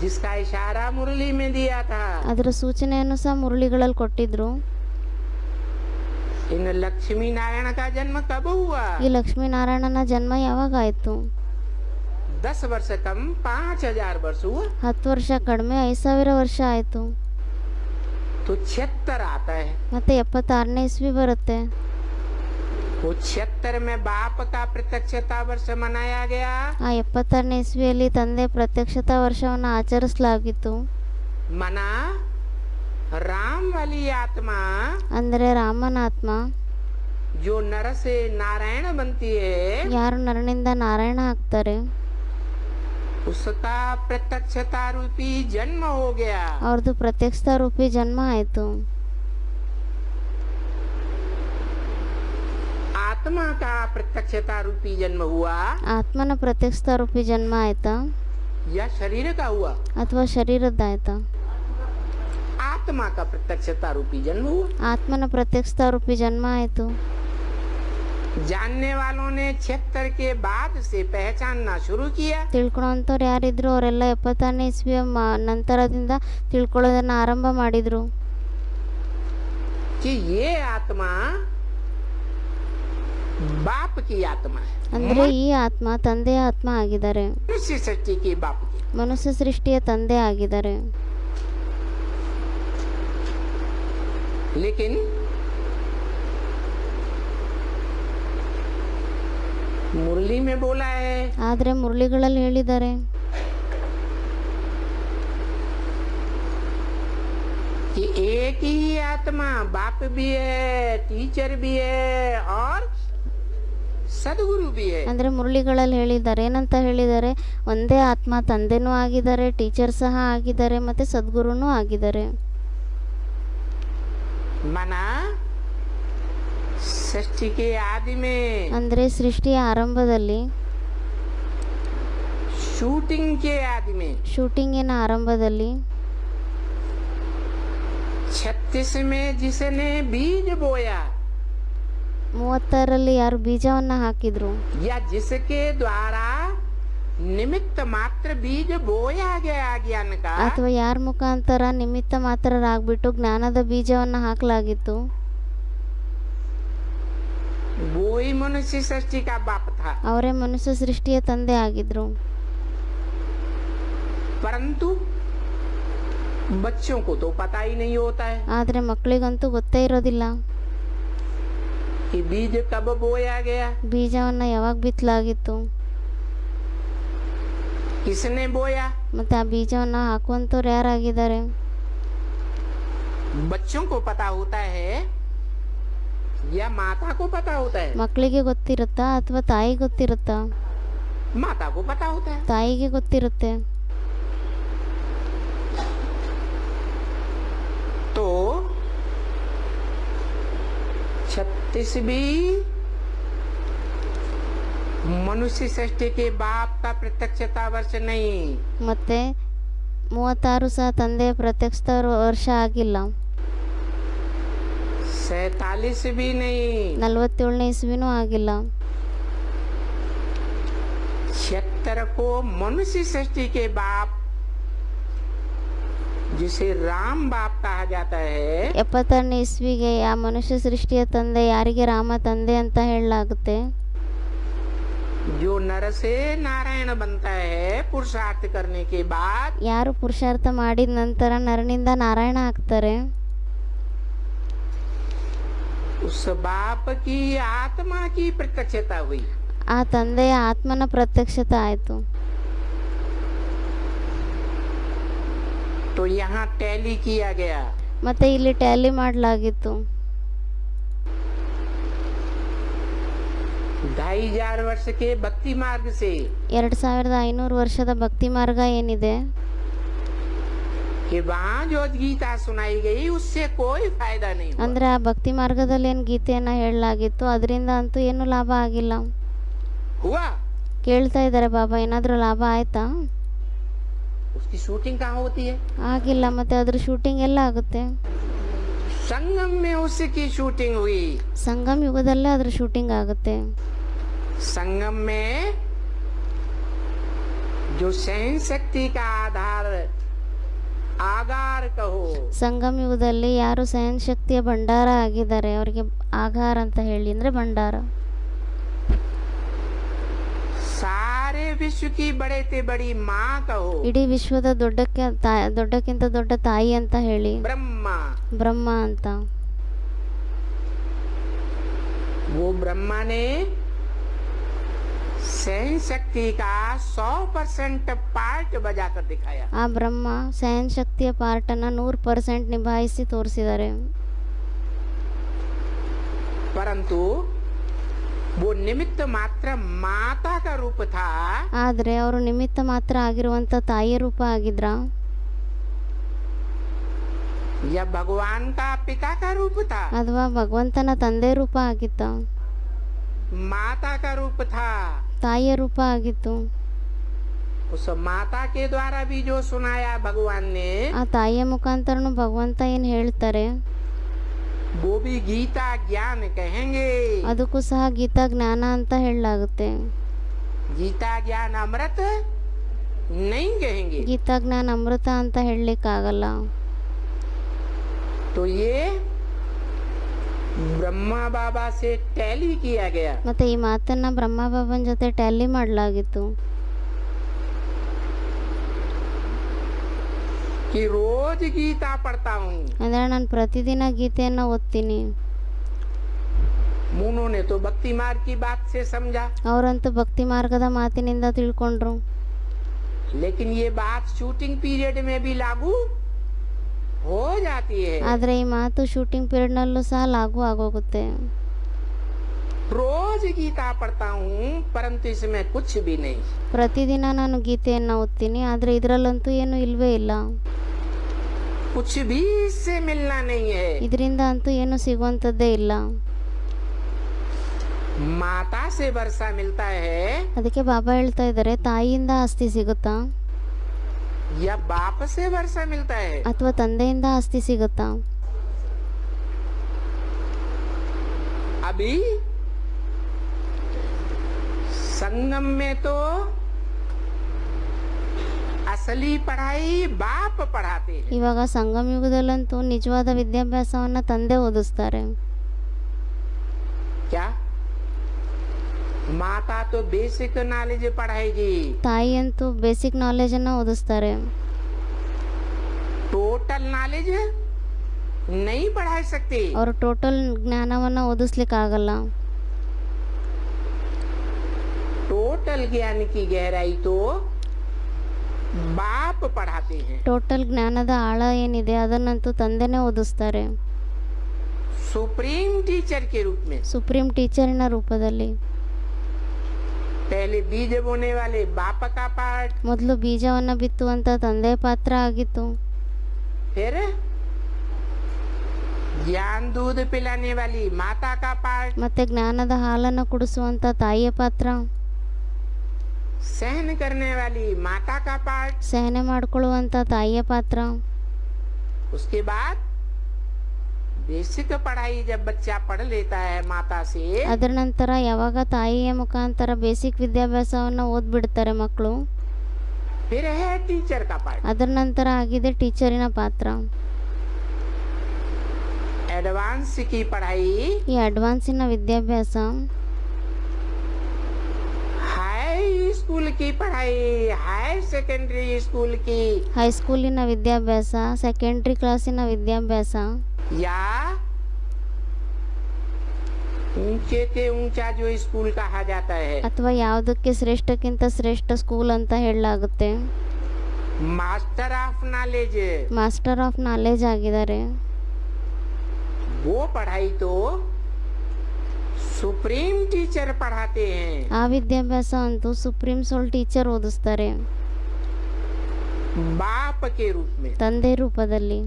जिसका इशारा मुरली में दिया था। ಅದರ ಸೂಚನೆಯನ್ನು ಸಹ ಮುರಳಿಗಳಲ್ಲಿ ಕೊಟ್ಟಿದ್ರು. इन लक्ष्मी नारायण का जन्म कब हुआ? ಈ ಲಕ್ಷ್ಮೀನಾರಾಯಣನ ಜನ್ಮ ಯಾವಾಗ ಆಯ್ತು? 10 वर्ष कम 5000 वर्ष हुआ 10 ವರ್ಷ ಕಡಿಮೆ 5000 ವರ್ಷ ಆಯ್ತು. तो 76 आता है। ಮತ್ತೆ 76ನೇ ಇಸ್ವಿ ಬರುತ್ತೆ. वो 76 में बाप का प्रत्यक्षता वर्ष मनाया गया। ಆ 76ನೇ ಇಸ್ವಿಯಲ್ಲಿ ತಂದೆ ಪ್ರತ್ಯಕ್ಷತಾ ವರ್ಷವನ್ನು ಆಚರಿಸಲಾಗಿತ್ತು. मना राम वाली आत्मा ಅಂದರೆ ರಾಮನ ಆತ್ಮ जो नर से नारायण बनती है, ಯಾರು ನರನಿಂದ ನಾರಾಯಣ ಆಗ್ತಾರೆ उसका प्रत्यक्षता रूपी जन्म हो गया। ಅವ್ರದ್ದು ಪ್ರತ್ಯಕ್ಷತಾ ರೂಪಿ ಜನ್ಮ ಆಯ್ತು. आत्मा का प्रत्यक्षता रूपी जन्म हुआ ಆತ್ಮನ ಪ್ರತ್ಯಕ್ಷತಾ ರೂಪಿ ಜನ್ಮ ಆಯ್ತಾ या शरीर का हुआ? ಅಥವಾ ಶರೀರದ್ದಾಯ್ತಾ? आत्मा का प्रत्यक्षता रूपी जन्म हुआ। ಆತ್ಮನ ಪ್ರತ್ಯಕ್ಷತಾ ರೂಪಿ ಜನ್ಮ ಆಯ್ತು. जानने वालों ने 76 के बाद से पहचानना शुरू किया ತಿಳ್ಕೊಳ್ಳೋಂಥವ್ರು ಯಾರಿದ್ರು ಅವರೆಲ್ಲ 76ನೇ ಇಸ್ವಿಯ ನಂತರದಿಂದ ತಿಳ್ಕೊಳ್ಳೋದನ್ನ ಆರಂಭ ಮಾಡಿದ್ರು. कि ये आत्मा बाप की आत्मा है, ಅಂದ್ರೆ ಈ ಆತ್ಮ ತಂದೆಯ ಆತ್ಮ ಆಗಿದ್ದಾರೆ, मनुष्य सृष्टि के बाप की। ಮನುಷ್ಯ ಸೃಷ್ಟಿಯ ತಂದೆ ಆಗಿದ್ದಾರೆ. लेकिन मुरली में बोला है ಆದ್ರೆ ಮುರಳಿಗಳಲ್ಲಿ ಹೇಳಿದ್ದಾರೆ कि एक ही आत्मा बाप भी है, टीचर भी है और सदगुरु भी है। ಅಂದ್ರೆ ಮುರಳಿಗಳಲ್ಲಿ ಹೇಳಿದ್ದಾರೆ ಏನಂತ ಹೇಳಿದ್ದಾರೆ? ಒಂದೇ ಆತ್ಮ ತಂದೆನೂ ಆಗಿದ್ದಾರೆ, ಟೀಚರ್ ಸಹ ಆಗಿದ್ದಾರೆ, ಮತ್ತೆ ಸದ್ಗುರುನೂ ಆಗಿದ್ದಾರೆ. मना सृष्टि के आदि में ಅಂದ್ರೆ ಸೃಷ್ಟಿಯ ಆರಂಭದಲ್ಲಿ, शूटिंग के आदि में, ಶೂಟಿಂಗಿನ ಆರಂಭದಲ್ಲಿ 36 में जिसने बीज बोया 36ರಲ್ಲಿ ಯಾರು ಬೀಜವನ್ನ ಹಾಕಿದ್ರು या जिसके द्वारा निमित्त मात्र बीज बोया गया ज्ञान का, ಅಥವಾ ಯಾರ ಮುಖಾಂತರ ನಿಮಿತ್ತ ಮಾತ್ರರಾಗ್ಬಿಟ್ಟು ಜ್ಞಾನದ ಬೀಜವನ್ನ ಹಾಕಲಾಗಿತ್ತು, वो ही मनुष्य सृष्टि का बाप था। ಅವರೇ ಮನುಷ್ಯ ಸೃಷ್ಟಿಯ ತಂದೆ ಆಗಿದ್ರು. परंतु बच्चों को तो पता ही नहीं होता है ಆದ್ರೆ ಮಕ್ಕಳಿಗಂತೂ ಗೊತ್ತೇ ಇರೋದಿಲ್ಲ कि बीज कब बोया गया, ಬೀಜವನ್ನ ಯಾವಾಗ ಬಿತ್ತಲಾಗಿತ್ತು, किसने बोया। ಮತ್ತೆ ಆ ಬೀಜವನ್ನ ಹಾಕುವಂತವ್ರು ಯಾರಾಗಿದ್ದಾರೆ? बच्चों को पता होता है या माता को पता होता है? ಮಕ್ಕಳಿಗೆ ಗೊತ್ತಿರುತ್ತಾ ಅಥವಾ ತಾಯಿ ಗೊತ್ತಿರುತ್ತಾ? माता को पता होता है। ತಾಯಿಗೆ ಗೊತ್ತಿರುತ್ತೆ. तो 36वीं मनुष्य सृष्टि के बाप का प्रत्यक्षता वर्ष नहीं, ಮತ್ತೆ 36 ಸಹ ತಂದೆಯ ಪ್ರತ್ಯಕ್ಷತಾ ವರ್ಷ ಆಗಿಲ್ಲ. 47 भी नहीं, 47ನೇ ಇಸ್ವಿನೂ ಆಗಿಲ್ಲ. 76 को मनुष्य सृष्टि के बाप जिसे राम बाप कहा जाता है, 72ನೇ ಇಸ್ವಿಗೆ ಆ ಮನುಷ್ಯ ಸೃಷ್ಟಿಯ ತಂದೆ ಯಾರಿಗೆ ರಾಮ ತಂದೆ ಅಂತ ಹೇಳಲಾಗುತ್ತೆ, जो नर से नारायण बनता है पुरुषार्थ करने के बाद, ಯಾರು ಪುರುಷಾರ್ಥ ಮಾಡಿದ ನಂತರ ನರನಿಂದ ನಾರಾಯಣ ಆಗ್ತಾರೆ. उस बाप की आत्मा की प्रत्यक्षता हुई। ಆ ತಂದೆಯ ಆತ್ಮನ ಪ್ರತ್ಯಕ್ಷತೆ ಆಯಿತು. तो यहाँ टैली किया गया। ಮತ್ತೆ ಇಲ್ಲಿ ಟ್ಯಾಲಿ ಮಾಡಲಾಗಿತ್ತು. 2500 वर्ष के भक्ति मार्ग से 2500 ವರ್ಷದ ಭಕ್ತಿ ಮಾರ್ಗ ಏನಿದೆ, कि वहाँ जो गीता सुनाई गई उससे कोई फायदा नहीं हुआ। ಅಂದ್ರೆ ಆ ಭಕ್ತಿ ಮಾರ್ಗದಲ್ಲಿ ಏನು ಗೀತೆಯನ್ನ ಹೇಳಲಾಗಿತ್ತು ಅದರಿಂದ ಅಂತೂ ಏನು ಲಾಭ ಆಗಿಲ್ಲ. हुआ ಕೇಳ್ತಾ ಇದ್ದಾರೆ ಬಾಬಾ, ಏನಾದರೂ ಲಾಭ ಆಯ್ತಾ? उसकी शूटिंग कहाँ होती है? ಆಗಿಲ್ಲ. ಮತ್ತೆ ಅದ್ರ ಶೂಟಿಂಗ್ ಎಲ್ಲ ಆಗುತ್ತೆ? संगम में उसकी शूटिंग हुई। ಸಂಗಮ್ ಯುಗದಲ್ಲೇ ಅದ್ರ ಶೂಟಿಂಗ್ ಆಗುತ್ತೆ. संगम में जो सहन शक्ति का आधार आगार कहो, ಸಂಗಮ್ ಯುಗದಲ್ಲಿ ಯಾರು ಸಹನ ಶಕ್ತಿಯ ಭಂಡಾರ ಆಗಿದ್ದಾರೆ ಅವರಿಗೆ ಆಗಾರ ಅಂತ ಹೇಳಿ ಅಂದ್ರೆ ಭಂಡಾರ. सारे विश्व की बड़े से बड़ी माँ कहो, ಇಡೀ ವಿಶ್ವದ ದೊಡ್ಡಕ್ಕಿಂತ ದೊಡ್ಡ ತಾಯಿ ಅಂತ ಹೇಳಿ ब्रह्मा। ಬ್ರಹ್ಮ ಅಂತ. वो ब्रह्मा ने सहन शक्ति का 100% पार्ट बजाकर दिखाया। ಆ ಬ್ರಹ್ಮ ಸಹನ ಶಕ್ತಿಯ ಪಾರ್ಟನ್ನು 100% ನಿಭಾಯಿಸಿ ತೋರಿಸಿದ್ದಾರೆ. परंतु वो निमित्त मात्र माता का रूप था, ಆದರೆ ಅವರು ನಿಮಿತ್ತ ಮಾತ್ರ ಆಗಿರುವಂತ ತಾಯಿಯ ರೂಪ ಆಗಿದ್ರ, या भगवान का पिता का रूप था, ಅಥವಾ ಭಗವಂತನ ತಂದೆ ರೂಪ ಆಗಿತ್ತ? माता का रूप था। ತಾಯಿಯ ರೂಪ ಆಗಿತ್ತು. उस माता के द्वारा भी जो सुनाया भगवान ने, ಆ ತಾಯಿಯ ಮುಖಾಂತರನು ಭಗವಂತ ಏನ್ ಹೇಳ್ತಾರೆ वो भी गीता ज्ञान कहेंगे। ಅದಕ್ಕೂ ಸಹ ಗೀತಾ ಜ್ಞಾನ ಅಂತ ಹೇಳಲಾಗುತ್ತೆ. गीता ज्ञान अमृत नहीं कहेंगे। ಗೀತಾ ಜ್ಞಾನ ಅಮೃತ ಅಂತ ಹೇಳಲಿಕ್ಕಾಗಲ್ಲ. तो ये ब्रह्मा बाबा से टैली किया गया। ಮತ್ತೆ ಈ ಮಾತನ್ನ ಬ್ರಹ್ಮ ಬಾಬನ್ ಜೊತೆ ಟ್ಯಾಲಿ ಮಾಡಲಾಗಿತ್ತು. कि रोज गीता पढ़ता हूँ। ಅಂದ್ರೆ ನಾನು ಪ್ರತಿದಿನ ಗೀತೆಯನ್ನ ಓದ್ತೀನಿ. मुनों ने तो भक्ति मार्ग की बात से समझा, ಅವರಂತೂ ಭಕ್ತಿ ಮಾರ್ಗದ ಮಾತಿನಿಂದ ತಿಳ್ಕೊಂಡ್ರು. लेकिन ये बात शूटिंग पीरियड में भी लागू हो जाती है। ಆದ್ರೆ ಈ ಮಾತು ಶೂಟಿಂಗ್ ಪೀರಿಯಡ್ ನಲ್ಲೂ ಸಹ ಲಾಗೂ ಆಗೋಗುತ್ತೆ. रोज गीता पढ़ता हूँ परंतु इसमें कुछ भी नहीं। ಪ್ರತಿದಿನ ನಾನು ಗೀತೆಯನ್ನ ಓದ್ತೀನಿ, ಆದ್ರೆ ಇದರಲ್ಲಂತೂ ಏನು ಇಲ್ವೇ ಇಲ್ಲ. कुछ भी इससे मिलना नहीं है। ಇದರಿಂದ ಅಂತೂ ಏನು ಸಿಗುವಂತದ್ದೇ ಇಲ್ಲ. माता से वर्षा मिलता है ಅದಕ್ಕೆ ಬಾಬಾ ಹೇಳ್ತಾ ಇದ್ದಾರೆ, ತಾಯಿಯಿಂದ ಆಸ್ತಿ ಸಿಗುತ್ತಾ या बाप से वर्षा मिलता है? ಅಥವಾ ತಂದೆಯಿಂದ ಆಸ್ತಿ ಸಿಗುತ್ತಾ? अभी संगम में तो असली पढ़ाई बाप पढ़ाते हैं। ಇವಾಗ ಸಂಗಮ ಯುಗದಲ್ಲಂತೂ ನಿಜವಾದ ವಿದ್ಯಾಭ್ಯಾಸವನ್ನ ತಂದೆ ಓದಿಸ್ತಾರೆ. क्या माता तो बेसिक नॉलेज पढ़ाएगी, ತಾಯಿ ಅಂತೂ ಬೇಸಿಕ್ ನಾಲೆಜ್ ಅನ್ನ ಓದಿಸ್ತಾರೆ. टोटल नॉलेज नहीं पढ़ा सकती। ಅವರು ಟೋಟಲ್ ಜ್ಞಾನವನ್ನ ಓದಿಸ್ಲಿಕ್ಕಾಗಲ್ಲ. टोटल ज्ञान की गहराई तो बाप पढ़ाते हैं। ಟೋಟಲ್ ಜ್ಞಾನದ ಆಳ ಏನಿದೆ ಅದನ್ನಂತೂ ತಂದೆನೇ ಓದಿಸ್ತಾರೆ, सुप्रीम टीचर के रूप में। ಸುಪ್ರೀಂ ಟೀಚರಿನ ರೂಪದಲ್ಲಿ. पहले बीज बोने वाले बाप का पार्ट, ಮೊದಲು ಬೀಜವನ್ನ ಬಿತ್ತುವಂತ ತಂದೆ ಪಾತ್ರ ಆಗಿತ್ತು. फिर ज्ञान दूध पिलाने वाली माता का पार्ट, ಮತ್ತೆ ಜ್ಞಾನದ ಹಾಲನ್ನು ಕುಡಿಸುವಂತ ತಾಯಿಯ ಪಾತ್ರ, सहन करने वाली माता का पार्ट। ಸಹನೆ ಮಾಡಿಕೊಳ್ಳುವಂತ ತಾಯಿಯ ಪಾತ್ರ. उसके बाद बेसिक पढ़ाई जब बच्चा पढ़ लेता है माता से, ಅದರ ನಂತರ ಯಾವಾಗ ತಾಯಿಯ ಮುಖಾಂತರ ಬೇಸಿಕ್ ವಿದ್ಯಾಭ್ಯಾಸವನ್ನ ಓದ್ಬಿಡ್ತಾರೆ ಮಕ್ಕಳು, फिर है टीचर का पार्ट। ಅದರ ನಂತರ ಆಗಿದೆ ಟೀಚರಿನ ಪಾತ್ರ. एडवांस की पढ़ाई, ಈ ಅಡ್ವಾನ್ಸಿನ ವಿದ್ಯಾಭ್ಯಾಸ, हाई स्कूल की पढ़ाई, हाई सेकेंडरी स्कूल की, ಹೈಸ್ಕೂಲಿನ ವಿದ್ಯಾಭ್ಯಾಸ, ಸೆಕೆಂಡ್ರಿ ಕ್ಲಾಸಿನ ವಿದ್ಯಾಭ್ಯಾಸ, या ऊंचे से ऊंचा जो स्कूल कहा जाता है, ಅಥವಾ ಯಾವುದಕ್ಕೆ ಶ್ರೇಷ್ಠಕ್ಕಿಂತ ಶ್ರೇಷ್ಠ ಸ್ಕೂಲ್ ಅಂತ ಹೇಳಲಾಗುತ್ತೆ. Master of knowledge, master of knowledge ಆಗಿದ್ದಾರೆ. वो पढ़ाई तो सुप्रीम टीचर पढ़ाते हैं. ಆ ವಿದ್ಯಾಭ್ಯಾಸ ಅಂತೂ ಸುಪ್ರೀಂ ಸೋಲ್ ಟೀಚರ್ ಓದಿಸ್ತಾರೆ, बाप के रूप में. ತಂದೆ ರೂಪದಲ್ಲಿ.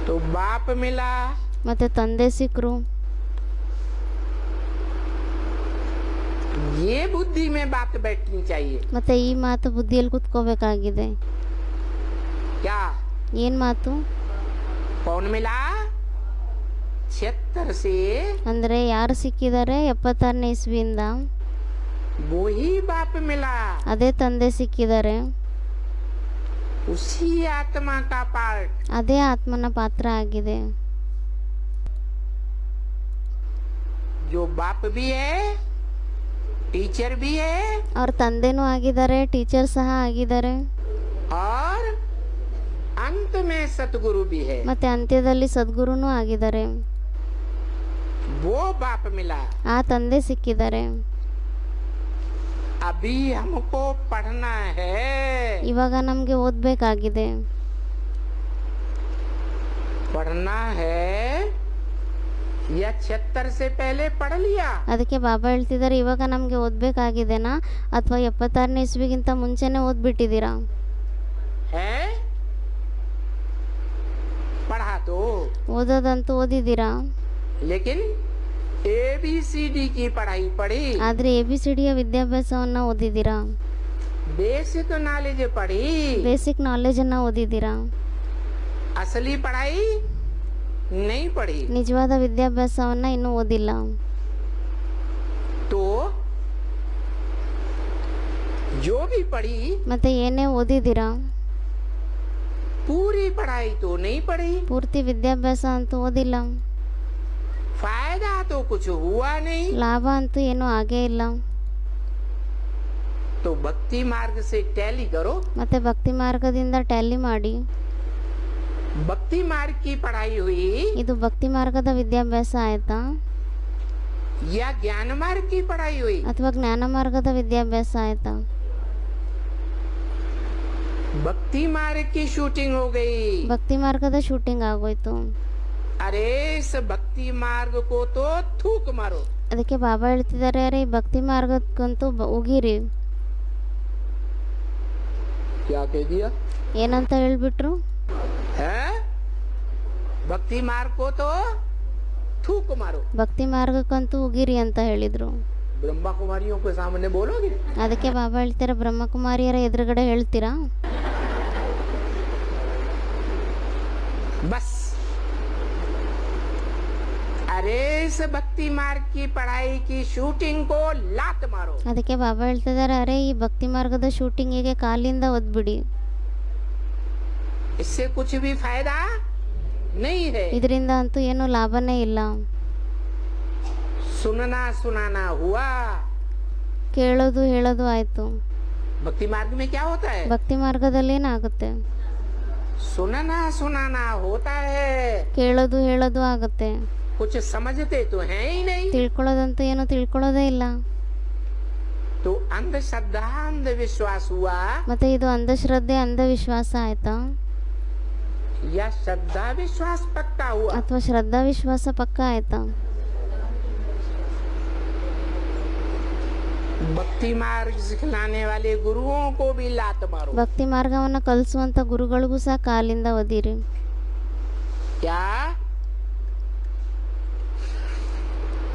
तो बाप मिला, ಮತ್ತೆ ತಂದೆ ಸಿಕ್ಕರು. ये बुद्धि में बात बैठनी चाहिए. ಮತ್ತೆ ಈ ಮಾತು ಬುದ್ಧಿಯಲ್ಲಿ ಕುತ್ಕೋಬೇಕಾಗಿದೆ. क्या ಏನ್ ಮಾತು? कौन मिला? 76 से ಅಂದ್ರೆ ಯಾರು ಸಿಕ್ಕಿದ್ದಾರೆ 76ನೇ ಇಸ್ವಿಯಿಂದ? वो ही बाप मिला. ಅದೇ ತಂದೆ ಸಿಕ್ಕಿದ್ದಾರೆ. उसी आत्मा का पार्ट. ಅದೇ ಆತ್ಮನ ಪಾತ್ರ ಆಗಿದೆ. जो बाप भी है, टीचर भी है, ಅವ್ರ ತಂದೆನೂ ಆಗಿದ್ದಾರೆ, ಟೀಚರ್ ಸಹ ಆಗಿದ್ದಾರೆ, और अंत में सतगुरु भी है. ಮತ್ತೆ ಅಂತ್ಯದಲ್ಲಿ ಸದ್ಗುರುನೂ ಆಗಿದ್ದಾರೆ. वो बाप मिला. ಆ ತಂದೆ ಸಿಕ್ಕಿದ್ದಾರೆ. अभी हमको पढ़ना है. ಇವಾಗ ನಮ್ಗೆ ಓದ್ಬೇಕಾಗಿದೆ. पढ़ना है या 76 से पहले पढ़ लिया? ಅದಕ್ಕೆ ಬಾಬಾ ಹೇಳ್ತಿದ್ದಾರೆ, ಇವಾಗ ನಮ್ಗೆ ಓದ್ಬೇಕಾಗಿದೆನಾ ಅಥವಾ 76ನೇ ಇಸ್ವಿಗಿಂತ ಮುಂಚೆನೆ ಓದ್ಬಿಟ್ಟಿದ್ದೀರಾ? है पढ़ा तो, ಓದೋದಂತೂ ಓದಿದ್ದೀರಾ, लेकिन ABCD की पढ़ाई पढ़ी, ಆದ್ರೆ ABCD ವಿದ್ಯಾಭ್ಯಾಸವನ್ನ ಓದಿದ್ದೀರಾ? बेसिक नॉलेज पढ़ी, ಬೇಸಿಕ್ ನಾಲೆಜ್ ಅನ್ನ ಓದಿದ್ದೀರಾ? असली पढ़ाई नहीं पढ़ी. ನಿಜವಾದ ವಿದ್ಯಾಭ್ಯಾಸವನ್ನ ಇನ್ನೂ ಓದಿಲ್ಲ. तो जो भी पढ़ी, ಮತ್ತೆ ಏನೇ ಓದಿದ್ದೀರಾ? पूरी पढ़ाई तो नहीं पढ़ी. ಪೂರ್ತಿ ವಿದ್ಯಾಭ್ಯಾಸ ಅಂತೂ ಓದಿಲ್ಲ. फायदा तो कुछ हुआ नहीं. ಲಾಭ ಅಂತೂ ಏನೂ ಆಗೇ ಇಲ್ಲ. तो भक्ति मार्ग से टैली करो. ಮತ್ತೆ ಭಕ್ತಿ ಮಾರ್ಗದಿಂದ ಟ್ಯಾಲಿ ಮಾಡಿ. भक्ति मार्ग की पढ़ाई हुई ಇದು ಭಕ್ತಿ ಮಾರ್ಗದ ವಿದ್ಯಾಭ್ಯಾಸ ಆಯ್ತಾ या ज्ञान मार्ग की पढ़ाई हुई? ಅಥವಾ ಜ್ಞಾನ ಮಾರ್ಗದ ವಿದ್ಯಾಭ್ಯಾಸ ಆಯ್ತಾ? भक्ति मार्ग की शूटिंग हो गई. ಭಕ್ತಿ ಮಾರ್ಗದ ಶೂಟಿಂಗ್ ಆಗೋಯ್ತು. अरे इस भक्ति मार्ग को तो थूक मारो. ಅದಕ್ಕೆ ಬಾಬಾ ಹೇಳ್ತಿದ್ದಾರೆ, ಅರೆ ಈ ಭಕ್ತಿ ಮಾರ್ಗಕ್ಕಂತೂ ಉಗಿರಿ. क्या कह दिया? ಏನಂತ ಹೇಳ್ಬಿಟ್ರು? है भक्ति मार्ग को तो थूक मारो. ಭಕ್ತಿ ಮಾರ್ಗಕ್ಕಂತೂ ಉಗಿರಿ ಅಂತ ಹೇಳಿದ್ರು. ब्रह्मा कुमारियों के सामने बोलोगे? ಅದಕ್ಕೆ ಬಾಬಾ ಹೇಳ್ತಾರೆ, ಬ್ರಹ್ಮಕುಮಾರಿಯರ ಎದುರುಗಡೆ ಹೇಳ್ತೀರಾ? बस अरे इस भक्ति मार्ग की पढ़ाई की शूटिंग को लात मारो. ಅದಕ್ಕೆ ಬಾಬಾ ಹೇಳ್ತಿದ್ದಾರೆ, ಅರೆ ಈ ಭಕ್ತಿ ಮಾರ್ಗದ ಶೂಟಿಂಗಿಗೆ ಕಾಲಿಂದ ಒದ್ಬಿಡಿ. इससे कुछ भी फायदा नहीं है. ಇದರಿಂದ ಅಂತೂ ಏನು ಲಾಭನೇ ಇಲ್ಲ. सुनना सुनाना हुआ. ಕೇಳೋದು ಹೇಳೋದು ಆಯ್ತು. भक्ति मार्ग में क्या होता है? ಭಕ್ತಿ ಮಾರ್ಗದಲ್ಲಿ ಏನಾಗುತ್ತೆ? सुनना सुनाना होता है. ಕೇಳೋದು ಹೇಳೋದು ಆಗುತ್ತೆ. कुछ समझते तो हैं ही नहीं. ತಿಳ್ಕೊಳ್ಳೋದಂತೂ ಏನು ತಿಳ್ಕೊಳ್ಳೋದೇ ಇಲ್ಲ. तो अंधश्रद्धा अंधविश्वास हुआ ಮತ್ತೆ ಇದು ಅಂಧಶ್ರದ್ಧೆ ಅಂಧವಿಶ್ವಾಸ ಆಯ್ತಾ या श्रद्धा विश्वास पक्का हुआ? ಅಥವಾ ಶ್ರದ್ಧಾ ವಿಶ್ವಾಸ ಪಕ್ಕ ಆಯ್ತಾ? भक्ति मार्ग सिखलाने वाले गुरुओं को भी लात मारो. ಭಕ್ತಿ ಮಾರ್ಗವನ್ನ ಕಲಿಸುವಂತ ಗುರುಗಳಿಗೂ ಸಹ ಕಾಲಿಂದ ಒದಿರಿ. क्या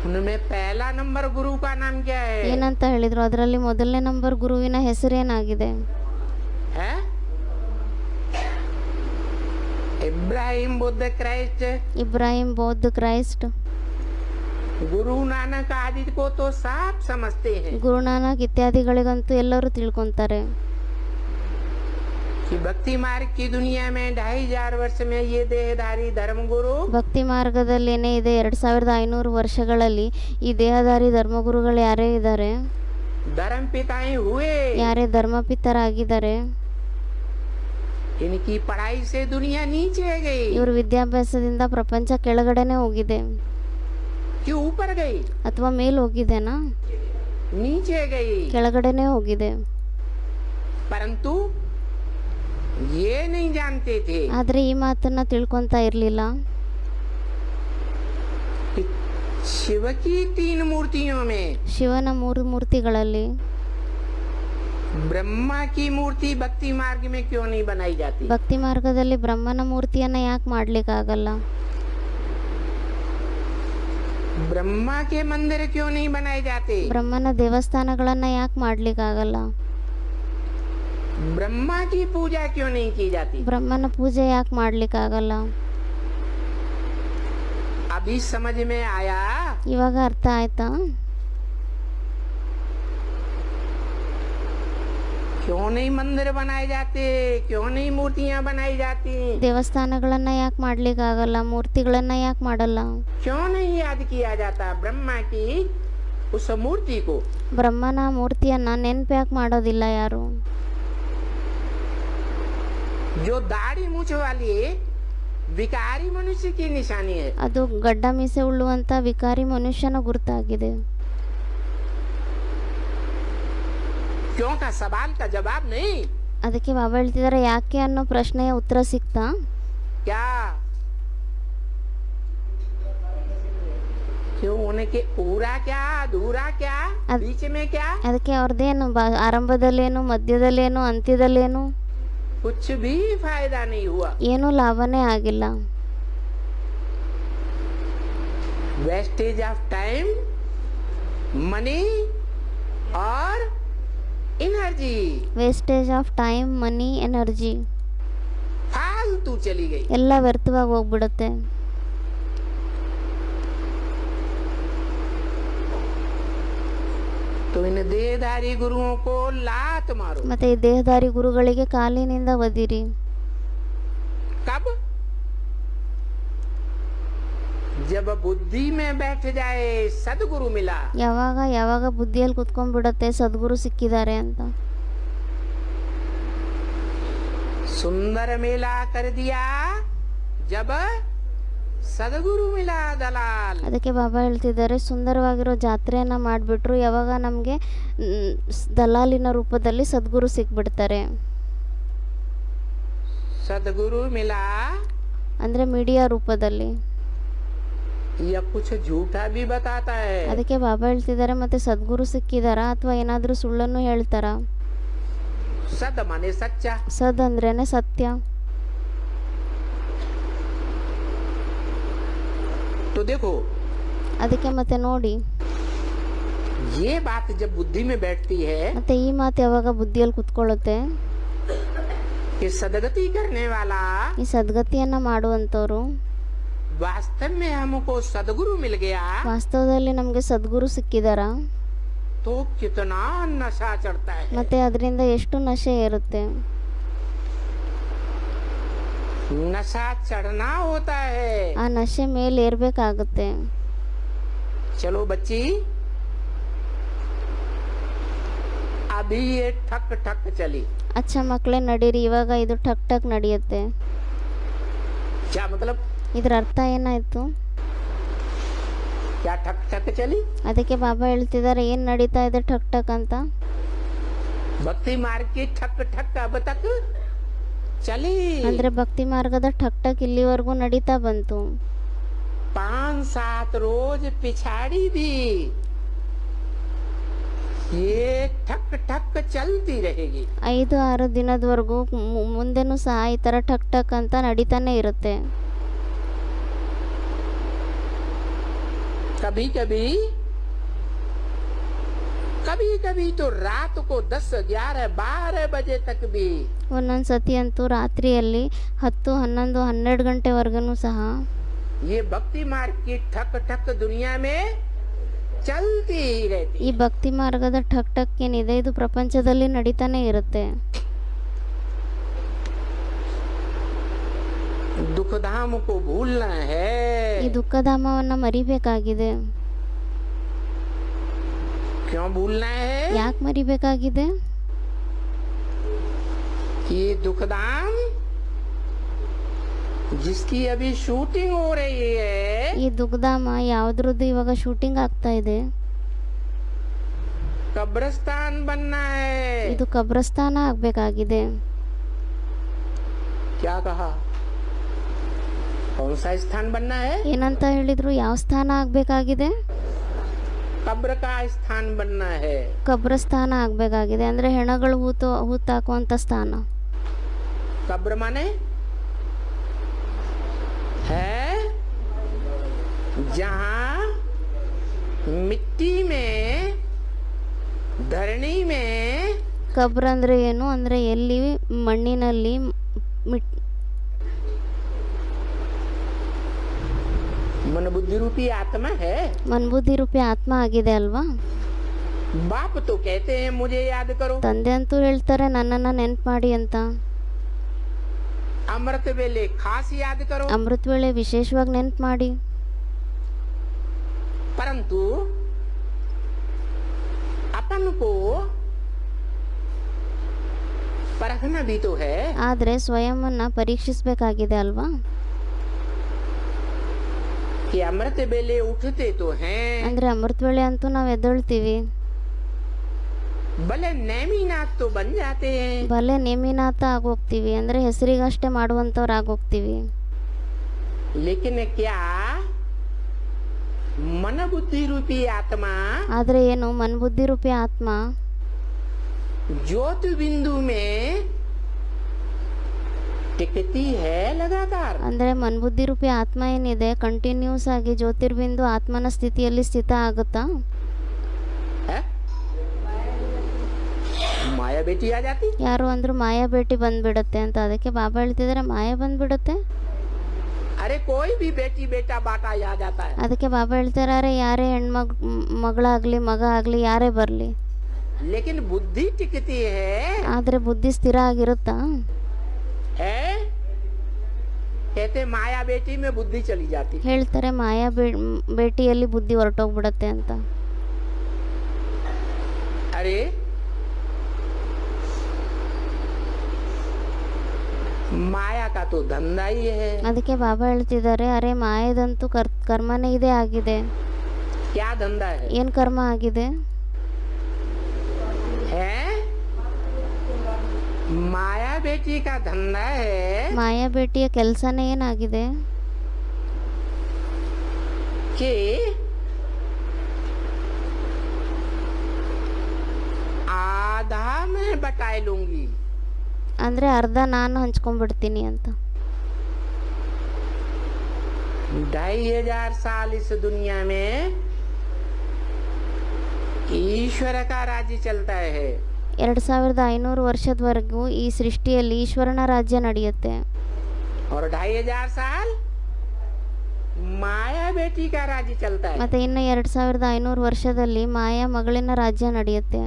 उनमें पहला नंबर गुरु का नाम क्या है? ಏನಂತ ಹೇಳಿದ್ರು? ಅದರಲ್ಲಿ ಮೊದಲನೇ ನಂಬರ್ ಗುರುವಿನ ಹೆಸರೇನಾಗಿದೆ? है इब्राहिम बुद्ध क्राइस्ट. ಇಬ್ರಾಹಿಂ ಬೌದ್ಧ ಕ್ರೈಸ್ಟ್. गुरु नानक आदि को तो साफ समझते हैं ಗುರುನಾನಕ್ ಇತ್ಯಾದಿಗಳಿಗಂತೂ ಎಲ್ಲರೂ ತಿಳ್ಕೊಂತಾರೆ कि भक्ति मार्ग की दुनिया में 2500 वर्ष में ये देहधारी धर्म गुरु ಭಕ್ತಿ ಮಾರ್ಗದಲ್ಲಿ ಏನೇ ಇದೆ 2500 ವರ್ಷಗಳಲ್ಲಿ ಈ ದೇಹಧಾರಿ ಧರ್ಮಗುರುಗಳು ಯಾರೇ ಇದ್ದಾರೆ, धर्म पिताएं हुए. ಯಾರೇ ಧರ್ಮಪಿತರಾಗಿದ್ದಾರೆ, इनकी पढ़ाई से दुनिया नीचे गई ಇವ್ರ ವಿದ್ಯಾಭ್ಯಾಸದಿಂದ ಪ್ರಪಂಚ ಕೆಳಗಡೆನೆ ಹೋಗಿದೆ कि ऊपर गई ಅಥವಾ ಮೇಲ್ ಹೋಗಿದೆನಾ नीचे गई ಕೆಳಗಡೆನೆ ಹೋಗಿದೆ परंतु ये नहीं जानते थे ಆದ್ರೆ ಈ ಮಾತನ್ನ ತಿಳ್ಕೊಂತಾ ಇರ್ಲಿಲ್ಲ कि शिव की 3 मूर्तियों में ಶಿವನ 3 ಮೂರ್ತಿಗಳಲ್ಲಿ ब्रह्मा की मूर्ति भक्ति मार्ग में क्यों नहीं बनाई जाती ಭಕ್ತಿ ಮಾರ್ಗದಲ್ಲಿ ಬ್ರಹ್ಮನ ಮೂರ್ತಿಯನ್ನ ಯಾಕೆ ಮಾಡ್ಲಿಕ್ಕಾಗಲ್ಲ ब्रह्मा के मंदिर क्यों नहीं बनाए जाते ಬ್ರಹ್ಮನ ದೇವಸ್ಥಾನಗಳನ್ನ ಯಾಕೆ ಮಾಡ್ಲಿಕ್ಕಾಗಲ್ಲ ब्रह्मा की पूजा क्यों नहीं की जाती ಬ್ರಹ್ಮನ ಪೂಜೆ ಯಾಕೆ ಮಾಡ್ಲಿಕ್ಕಾಗಲ್ಲ अभी समझ में आया ಇವಾಗ ಅರ್ಥ ಆಯ್ತಾ क्यों नहीं मंदिर बनाए जाते क्यों नहीं मूर्तियां बनाई जाती ದೇವಸ್ಥಾನಗಳನ್ನ ಯಾಕೆ ಮಾಡ್ಲಿಕ್ಕಾಗಲ್ಲ ಮೂರ್ತಿಗಳನ್ನ ಯಾಕೆ ಮಾಡಲ್ಲ क्यों नहीं याद किया जाता ब्रह्मा की उस मूर्ति को ಬ್ರಹ್ಮನ ಮೂರ್ತಿಯನ್ನ ನೆನ್ಪು ಯಾಕೆ ಮಾಡೋದಿಲ್ಲ ಯಾರು जो दाढ़ी मूछ वाली विकारी मनुष्य की निशानी है ಅದು ಗಡ್ಡ ಮೀಸೆ ಉಳ್ಳುವಂತ ವಿಕಾರಿ ಮನುಷ್ಯನ ಗುರುತಾಗಿದೆ क्यों का सवाल का जवाब नहीं ಅದಕ್ಕೆ ಬಾಬಾ ಹೇಳ್ತಿದ್ದಾರೆ ಯಾಕೆ ಅನ್ನೋ ಪ್ರಶ್ನೆಯ ಉತ್ತರ ಸಿಕ್ತಾ क्या क्यों उनके पूरा क्या अधूरा क्या बीच में क्या ಅದಕ್ಕೆ ಅವ್ರದ್ದೇನು ಆರಂಭದಲ್ಲೇನು ಮಧ್ಯದಲ್ಲೇನು ಅಂತ್ಯದಲ್ಲೇನು कुछ भी फायदा नहीं हुआ ಏನೂ ಲಾಭನೇ ಆಗಿಲ್ಲ वेस्टेज ऑफ टाइम मनी और energy wastage of time money energy फालतू चली गई ಎಲ್ಲ ವ್ಯರ್ಥವಾಗಿ ಹೋಗ್ಬಿಡುತ್ತೆ तो इन देहधारी गुरुओं को लात मारो ಮತ್ತೆ ಈ ದೇಹದಾರಿ ಗುರುಗಳಿಗೆ ಕಾಲಿನಿಂದ ಒದಿರಿ कब जब बुद्धि में बैठ जाए सदगुरु मिला ಯಾವಾಗ ಬುದ್ಧಿಯಲ್ಲಿ ಕುತ್ಕೊಂಡ್ಬಿಡತ್ತೆ ಸದ್ಗುರು ಸಿಕ್ಕಿದ್ದಾರೆ ಅಂತ सुंदर मेला कर दिया जब सदगुरु मिला दलाल ಅದಕ್ಕೆ ಬಾಬಾ ಹೇಳ್ತಿದ್ದಾರೆ ಸುಂದರವಾಗಿರೋ ಜಾತ್ರೆಯನ್ನ ಮಾಡಿಬಿಟ್ರು ಯಾವಾಗ ನಮಗೆ ದಲಾಲಿನ ರೂಪದಲ್ಲಿ ಸದ್ಗುರು ಸಿಕ್ಬಿಡ್ತಾರೆ सदगुरु मिला ಅಂದ್ರೆ ಮೀಡಿಯಾ ರೂಪದಲ್ಲಿ या कुछ झूठा भी बताता है ಅದಕ್ಕೆ ಬಾಬಾ ಹೇಳ್ತಿದ್ದಾರೆ ಮತ್ತೆ ಸದ್ಗುರು ಸಿಕ್ಕಿದಾರಾ ಅಥವಾ ಏನಾದರೂ ಸುಳ್ಳನ್ನು ಹೇಳ್ತಾರಾ सद माने सच्चा ಸದ್ ಅಂದ್ರೇನೆ ಸತ್ಯ तो देखो ಅದಕ್ಕೆ ಮತ್ತೆ ನೋಡಿ ये बात जब बुद्धि में बैठती है ಮತ್ತೆ ಈ ಮಾತು ಯಾವಾಗ ಬುದ್ಧಿಯಲ್ಲಿ ಕುತ್ಕೊಳ್ಳುತ್ತೆ कि सदगति करने वाला ಈ ಸದ್ಗತಿಯನ್ನ ಮಾಡುವಂತವ್ರು वास्तव में हमको सदगुरु मिल गया ವಾಸ್ತವದಲ್ಲಿ ನಮಗೆ ಸದ್ಗುರು ಸಿಕ್ಕಿದಾರಾ तो कितना नशा चढ़ता है ಮತ್ತೆ ಅದರಿಂದ ಎಷ್ಟು ನಶೆ ಇರುತ್ತೆ नशा चढ़ना होता है ಆ ನಶೆ ಮೇಲೆ ಏರ್ಬೇಕಾಗುತ್ತೆ चलो बच्ची अभी ये ठक ठक चली ಅಚ್ಚ ಮಕ್ಕಳೇ ನಡೀರಿ ಇವಾಗ ಇದು ಟಕ್ ಟಕ್ ನಡೆಯುತ್ತೆ क्या मतलब ಇದರ ಅರ್ಥ ಏನಾಯ್ತು क्या ठक ठक चली ಅದಕ್ಕೆ ಬಾಬಾ ಹೇಳ್ತಿದ್ದಾರೆ ಏನ್ ನಡೀತಾ ಇದೆ ಟಕ್ ಟಕ್ ಅಂತ भक्ति मार्ग की ठक ठक अब तक चली ಅಂದ್ರೆ ಭಕ್ತಿ ಮಾರ್ಗದ ಟಕ್ ಟಕ್ ಇಲ್ಲಿವರೆಗೂ ನಡೀತಾ ಬಂತು 5-7 रोज पिछाड़ी भी ये ठक ठक चलती रहेगी 5-6 ದಿನದವರೆಗೂ ಮುಂದೆನೂ ಸಹ ಈ ತರ ಟಕ್ ಟಕ್ ಅಂತ ನಡೀತಾನೆ ಇರುತ್ತೆ कभी कभी कभी कभी तो रात को 10-11-12 बजे तक भी ಒಂದೊಂದು ಸತಿ ಅಂತೂ ರಾತ್ರಿಯಲ್ಲಿ 10-11-12 ಗಂಟೆವರೆಗೂ ಸಹ ये भक्ति मार्ग की ठक ठक दुनिया में चलती ही रहती ಈ ಭಕ್ತಿ ಮಾರ್ಗದ ಟಕ್ ಟಕ್ ಏನಿದೆ ಇದು ಪ್ರಪಂಚದಲ್ಲಿ ನಡೀತಾನೆ ಇರುತ್ತೆ दुख धाम को भूलना है ಈ ದುಃಖಧಾಮವನ್ನ ಮರಿಬೇಕಾಗಿದೆ क्यों भूलना है ಯಾಕೆ ಮರಿಬೇಕಾಗಿದೆ ये दुख धाम जिसकी अभी शूटिंग हो रही है, ಈ ದುಗ್ಧಾಮ ಯಾವುದ್ರದ್ದು ಇವಾಗ ಶೂಟಿಂಗ್ ಆಗ್ತಾ ಇದೆ. कब्रिस्तान बनना है. ಇದು ಕಬ್ರಸ್ಥಾನ ಆಗ್ಬೇಕಾಗಿದೆ. क्या कहा? कौन सा स्थान बनना है? ಏನಂತ ಹೇಳಿದ್ರು? ಯಾವ ಸ್ಥಾನ ಆಗ್ಬೇಕಾಗಿದೆ? कब्र का स्थान बनना है. ಕಬ್ರಸ್ಥಾನ ಆಗ್ಬೇಕಾಗಿದೆ ಅಂದ್ರೆ ಹೆಣಗಳು ಹೂತಾಕುವಂತ ಸ್ಥಾನ. कब्र माने है जहाँ मिट्टी में, धरणी में ಕಬ್ರ ಅಂದ್ರೆ ಏನು ಅಂದ್ರೆ ಎಲ್ಲಿ ಮಣ್ಣಿನಲ್ಲಿ मन बुद्धि रूपी आत्मा है. ಮನ್ಬುದ್ಧಿ ರೂಪಿ ಆತ್ಮ ಆಗಿದೆ ಅಲ್ವಾ? बाप तो कहते हैं मुझे याद करो. ತಂದೆ ಅಂತೂ ಹೇಳ್ತಾರೆ ನನ್ನನ್ನ ನೆನ್ಪು ಮಾಡಿ ಅಂತ. अमृत वेले खास याद करो. ಅಮೃತ ವೇಳೆ ವಿಶೇಷವಾಗಿ ನೆನ್ಪು ಮಾಡಿ. परंतु अपन को परखना भी तो है. ಆದ್ರೆ ಸ್ವಯಂವನ್ನ ಪರೀಕ್ಷಿಸಬೇಕಾಗಿದೆ ಅಲ್ವಾ? कि अमृत वेले उठते तो हैं. ಅಂದ್ರೆ ಅಮೃತ ವೇಳೆ ಅಂತೂ ನಾವು ಎದ್ದೇಳ್ತೀವಿ. भले नेमीनाथ तो बन जाते हैं. ಭಲೆ ನೇಮಿನಾಥ ಆಗೋಗ್ತೀವಿ ಅಂದ್ರೆ ಹೆಸರಿಗಷ್ಟೇ ಮಾಡುವಂತವ್ರು ಆಗೋಗ್ತೀವಿ. लेकिन क्या मन बुद्धि रूपी आत्मा ಆದ್ರೆ ಏನು ಮನ್ಬುದ್ಧಿ ರೂಪಿ ಆತ್ಮ ज्योति बिंदु में टिकती है लगातार. ಅಂದ್ರೆ ಮನ್ಬುದ್ಧಿ ರೂಪಿ ಆತ್ಮ ಏನಿದೆ ಕಂಟಿನ್ಯೂಸ್ ಆಗಿ ಜ್ಯೋತಿರ್ಬಿಂದು ಆತ್ಮನ ಸ್ಥಿತಿಯಲ್ಲಿ ಸ್ಥಿತ ಆಗುತ್ತಾ? है? माया बेटी आ जाती. ಯಾರು ಅಂದ್ರು ಮಾಯಾ ಬೇಟಿ ಬಂದ್ಬಿಡುತ್ತೆ ಅಂತ. ಅದಕ್ಕೆ ಬಾಬಾ ಹೇಳ್ತಿದಾರೆ ಮಾಯಾ ಬಂದ್ಬಿಡುತ್ತೆ. अरे कोई भी बेटी बेटा बाटा आ जाता है. ಅದಕ್ಕೆ ಬಾಬಾ ಹೇಳ್ತಾರೆ ಯಾರೇ ಮಗಳಾಗ್ಲಿ ಮಗ ಆಗ್ಲಿ ಯಾರೇ ಬರ್ಲಿ, लेकिन बुद्धि टिकती है. ಆದ್ರೆ ಬುದ್ಧಿ ಸ್ಥಿರ ಆಗಿರುತ್ತಾ? है? कहते माया बेटी में बुद्धि चली जाती. ಹೇಳ್ತಾರೆ ಮಾಯಾ ಬೇಟಿಯಲ್ಲಿ ಬುದ್ಧಿ ಹೊರಟೋಗ್ಬಿಡತ್ತೆ ಅಂತ. अरे माया का तो धंधा ही है. ಅದಕ್ಕೆ ಬಾಬಾ ಹೇಳ್ತಿದ್ದಾರೆ ಅರೆ ಮಾಯದಂತೂ ಕರ್ಮನೇ ಇದೆ ಆಗಿದೆ. क्या धंधा है? ಏನ್ ಕರ್ಮ ಆಗಿದೆ? है माया बेटी का धंधा है. ಮಾಯಾ ಬೇಟಿಯ ಕೆಲಸನೇ ಏನಾಗಿದೆ? कि आधा मैं बटाई लूंगी. ಅಂದ್ರೆ ಅರ್ಧ ನಾನು ಹಂಚ್ಕೊಂಡ್ಬಿಡ್ತೀನಿ ಅಂತ. 2500 साल इस दुनिया में ईश्वर का राज्य चलता है. 2500 ವರ್ಷದವರೆಗೂ ಈ ಸೃಷ್ಟಿಯಲ್ಲಿ ಈಶ್ವರನ ರಾಜ್ಯ ನಡೆಯುತ್ತೆ. और 2500 साल माया बेटी का राज्य चलता है. ಮತ್ತೆ ಇನ್ನು 2500 ವರ್ಷದಲ್ಲಿ ಮಾಯಾ ಮಗಳಿನ ರಾಜ್ಯ ನಡೆಯುತ್ತೆ.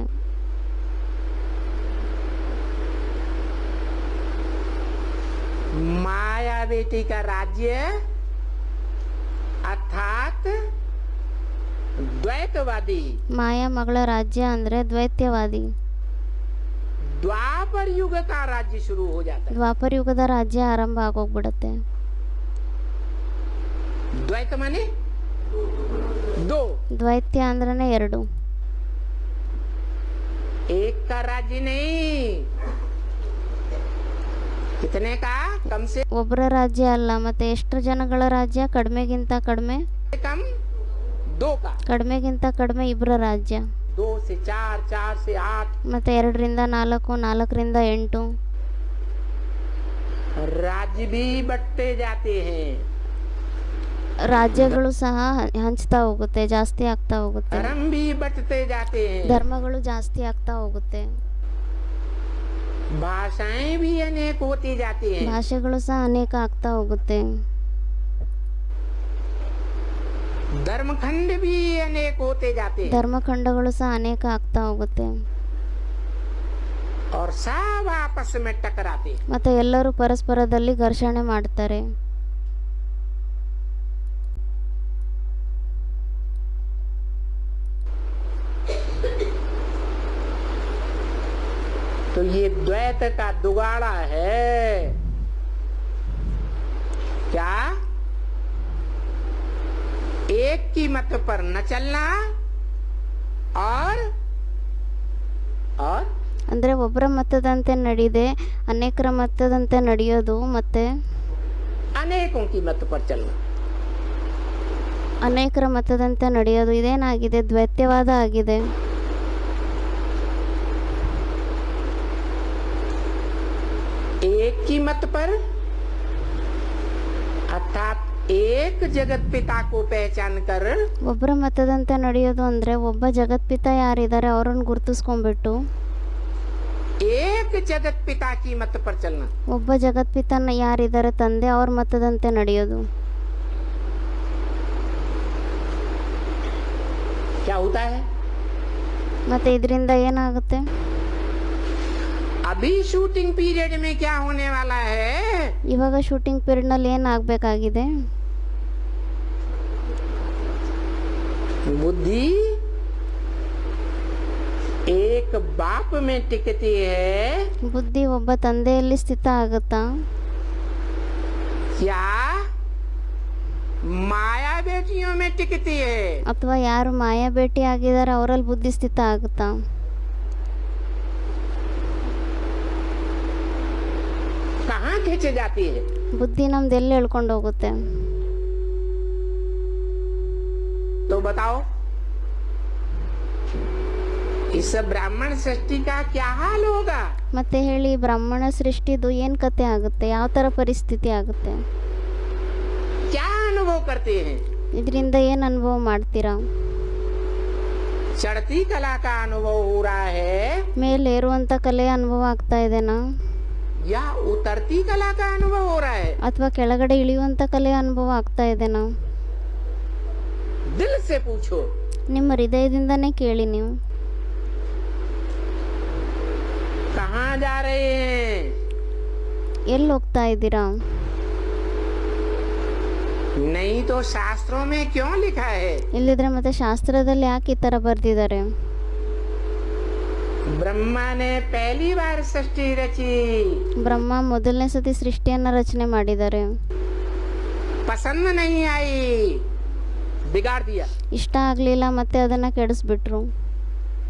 माया बेटी का राज्य अर्थात द्वैतवादी. ಮಾಯಾ ಮಗಳ ರಾಜ್ಯ ಅಂದ್ರೆ ದ್ವೈತ್ಯವಾದಿ. द्वापर युग का राज्य शुरू हो जाता है. ದ್ವಾಪರ ಯುಗದ ರಾಜ್ಯ ಆರಂಭ ಆಗೋಗ್ಬಿಡುತ್ತೆ. द्वैत माने दो. ದ್ವೈತ್ಯ ಅಂದ್ರನೇ ಎರಡು. एक का राज्य नहीं. कितने का? कम से ಒಬ್ಬರ ರಾಜ್ಯ ಅಲ್ಲ, ಮತ್ತೆ ಎಷ್ಟು ಜನಗಳ ರಾಜ್ಯ? ಕಡಿಮೆಗಿಂತ ಕಡಿಮೆ, कम दो का. ಕಡಿಮೆಗಿಂತ ಕಡಿಮೆ ಇಬ್ಬರ ರಾಜ್ಯ. 2 से 4, 4 से 8. ಮತ್ತೆ 2 ರಿಂದ 4, 4 ರಿಂದ 8. राज्य भी बढ़ते जाते हैं. ರಾಜ್ಯಗಳು ಸಹ ಹಂಚ್ತಾ ಹೋಗುತ್ತೆ, ಜಾಸ್ತಿ ಆಗ್ತಾ ಹೋಗುತ್ತೆ. धर्म भी बढ़ते जाते हैं. ಧರ್ಮಗಳು ಜಾಸ್ತಿ ಆಗ್ತಾ ಹೋಗುತ್ತೆ. भाषाएं भी अनेक होती जाती हैं. ಭಾಷೆಗಳು ಸಹ ಅನೇಕ ಆಗ್ತಾ ಹೋಗುತ್ತೆ. धर्मखंड भी अनेक होते जाते हैं. ಧರ್ಮಖಂಡಗಳು ಸಹ ಅನೇಕ ಆಗ್ತಾ ಹೋಗುತ್ತೆ. और सब आपस में टकराते हैं. ಮತ್ತೆ ಎಲ್ಲರೂ ಪರಸ್ಪರದಲ್ಲಿ ಘರ್ಷಣೆ ಮಾಡ್ತಾರೆ. तो ये द्वैत का दुगाड़ा है. एक की मत पर न चलना और ಅಂದರೆ ಒಬ್ಬರ ಮತದಂತೆ ನಡೆಯದೆ ಅನೇಕರ ಮತದಂತೆ ನಡೆಯೋದು, ಮತ್ತೆ अनेकों की मत पर चलना। ಅನೇಕರ ಮತದಂತೆ ನಡೆಯೋದು ಇದೇನಾಗಿದೆ? ದ್ವೈತ್ಯವಾದ ಆಗಿದೆ. एक की मत पर अर्थात एक जगत पिता को पहचान कर ಒಬ್ಬರ ಮತದಂತೆ ನಡೆಯೋದು ಅಂದರೆ ಒಬ್ಬ ಜಗತ್ಪಿತ ಯಾರಿದ್ದಾರೆ ಅವರನ್ನು ಗುರುತಿಸ್ಕೊಂಡ್ಬಿಟ್ಟು एक जगत पिता की मत पर चलना। ಒಬ್ಬ ಜಗತ್ಪಿತನ ಯಾರಿದ್ದಾರೆ ತಂದೆ ಅವ್ರ ಮತದಂತೆ ನಡೆಯೋದು. क्या होता है? ಮತ್ತೆ ಇದರಿಂದ ಏನಾಗುತ್ತೆ? अभी शूटिंग पीरियड में क्या होने वाला है? ಇವಾಗ ಶೂಟಿಂಗ್ ಪೀರಿಯಡ್ನಲ್ಲಿ ಏನಾಗಬೇಕಾಗಿದೆ? बुद्धि एक बाप में टिकती है ಬುದ್ಧಿ ಒಬ್ಬ ತಂದೆಯಲ್ಲಿ ಸ್ಥಿತ ಆಗುತ್ತಾ? क्या माया बेटियों में टिकती है? ಅಥವಾ ಯಾರು ಮಾಯಾ ಭೇಟಿ ಆಗಿದ್ದಾರೆ ಅವರಲ್ಲಿ ಬುದ್ಧಿ ಸ್ಥಿತ ಆಗುತ್ತಾ? कहाँ खींच जाती है? ಬುದ್ಧಿ ನಮ್ದು ಎಲ್ಲಿ ಎಳ್ಕೊಂಡು ಹೋಗುತ್ತೆ? तो बताओ इस ब्राह्मण सृष्टि का क्या हाल होगा? ಮತ್ತೆ ಹೇಳಿ, ಬ್ರಾಹ್ಮಣ ಸೃಷ್ಟಿದು ಏನು ಕತೆ ಆಗುತ್ತೆ? ಯಾವ ಥರ ಪರಿಸ್ಥಿತಿ ಆಗುತ್ತೆ? क्या अनुभव करते हैं? ಇದರಿಂದ ಏನು ಅನುಭವ ಮಾಡ್ತೀರಾ? चढ़ती कला का अनुभव हो रहा है ಮೇಲೆ ಏರುವಂಥ ಕಲೆ ಅನುಭವ ಆಗ್ತಾ ಇದೆನಾ? या उतरती कला का अनुभव हो रहा है? ಅಥವಾ ಕೆಳಗಡೆ ಇಳಿಯುವಂಥ ಕಲೆ ಅನುಭವ ಆಗ್ತಾ ಇದೆನಾ? दिल से पूछो। ನಿಮ್ಮ ಹೃದಯದಿಂದನೇ ಕೇಳಿ ನೀವು. कहाँ जा रहे हैं? ಎಲ್ಲಿ ಹೋಗ್ತಾ ಇದ್ದೀರಾ? नहीं तो शास्त्रों में क्यों लिखा है? ಇಲ್ಲಿದ್ರೆ ಮತ್ತೆ ಶಾಸ್ತ್ರದಲ್ಲಿ ಯಾಕೆ ಈ ಥರ ಬರೆದಿದ್ದಾರೆ? ब्रह्मा ने पहली बार सृष्टि रची, ಬ್ರಹ್ಮ ಮೊದಲನೇ ಸತಿ ಸೃಷ್ಟಿಯನ್ನು ರಚನೆ ಮಾಡಿದ್ದಾರೆ. पसंद नहीं आई, बिगाड़ दिया। ಇಷ್ಟ ಆಗಲಿಲ್ಲ, ಮತ್ತೆ ಅದನ್ನು ಕೆಡಿಸ್ಬಿಟ್ರು.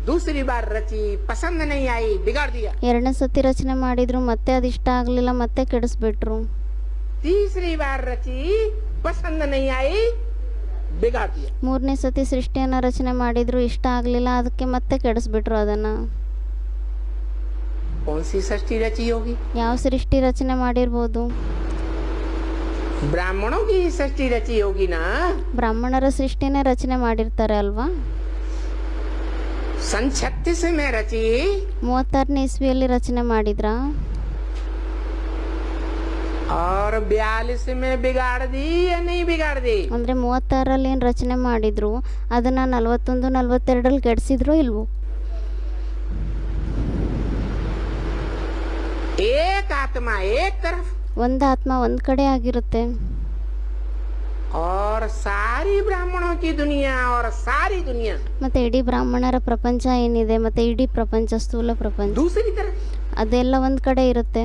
दूसरी बार रची, पसंद नहीं आई, बिगाड़ दिया। ಎರಡನೇ ಸತಿ ರಚನೆ ಮಾಡಿದ್ರು, ಮತ್ತೆ ಅದು ಇಷ್ಟ ಆಗಲಿಲ್ಲ, ಮತ್ತೆ ಕೆಡಿಸ್ಬಿಟ್ರು. तीसरी बार रची, पसंद नहीं आई, बिगाड़ दिया। ಮೂರನೇ ಸತಿ ಸೃಷ್ಟಿಯನ್ನು ರಚನೆ ಮಾಡಿದ್ರು, ಇಷ್ಟ ಆಗಲಿಲ್ಲ, ಅದಕ್ಕೆ ಮತ್ತೆ ಕೆಡಿಸ್ಬಿಟ್ರು ಅದನ್ನು. कौन सी सृष्टि रची होगी? ಯಾವ ಸೃಷ್ಟಿ ರಚನೆ ಮಾಡಿರ್ಬೋದು? ब्राह्मणों की सृष्टि रची होगी ना। ಬ್ರಾಹ್ಮಣರ ಸೃಷ್ಟಿನೇ ರಚನೆ ಮಾಡಿರ್ತಾರೆ ಅಲ್ವಾ? सन 36 में रची 36ನೇ ಇಸ್ವಿಯಲ್ಲಿ ರಚನೆ ಮಾಡಿದ್ರಾ? और 42 में बिगाड़ दी या नहीं बिगाड़ दी? ಅಂದರೆ 36ರಲ್ಲಿ ಏನು ರಚನೆ ಮಾಡಿದ್ರು ಅದನ್ನು 41, 42ರಲ್ಲಿ ಕೆಡಿಸಿದ್ರು ಇಲ್ವೋ? एक आत्मा एक तरफ ಒಂದು ಆತ್ಮ ಒಂದು ಕಡೆ ಆಗಿರುತ್ತೆ, और सारी ब्राह्मणों की दुनिया और सारी दुनिया ಮತ್ತೆ ಇಡೀ ಬ್ರಾಹ್ಮಣರ ಪ್ರಪಂಚ ಏನಿದೆ, ಮತ್ತೆ ಇಡೀ ಪ್ರಪಂಚ, ಸ್ಥೂಲ ಪ್ರಪಂಚ, दूसरी तरफ। ಅದೆಲ್ಲ ಒಂದು ಕಡೆ ಇರುತ್ತೆ.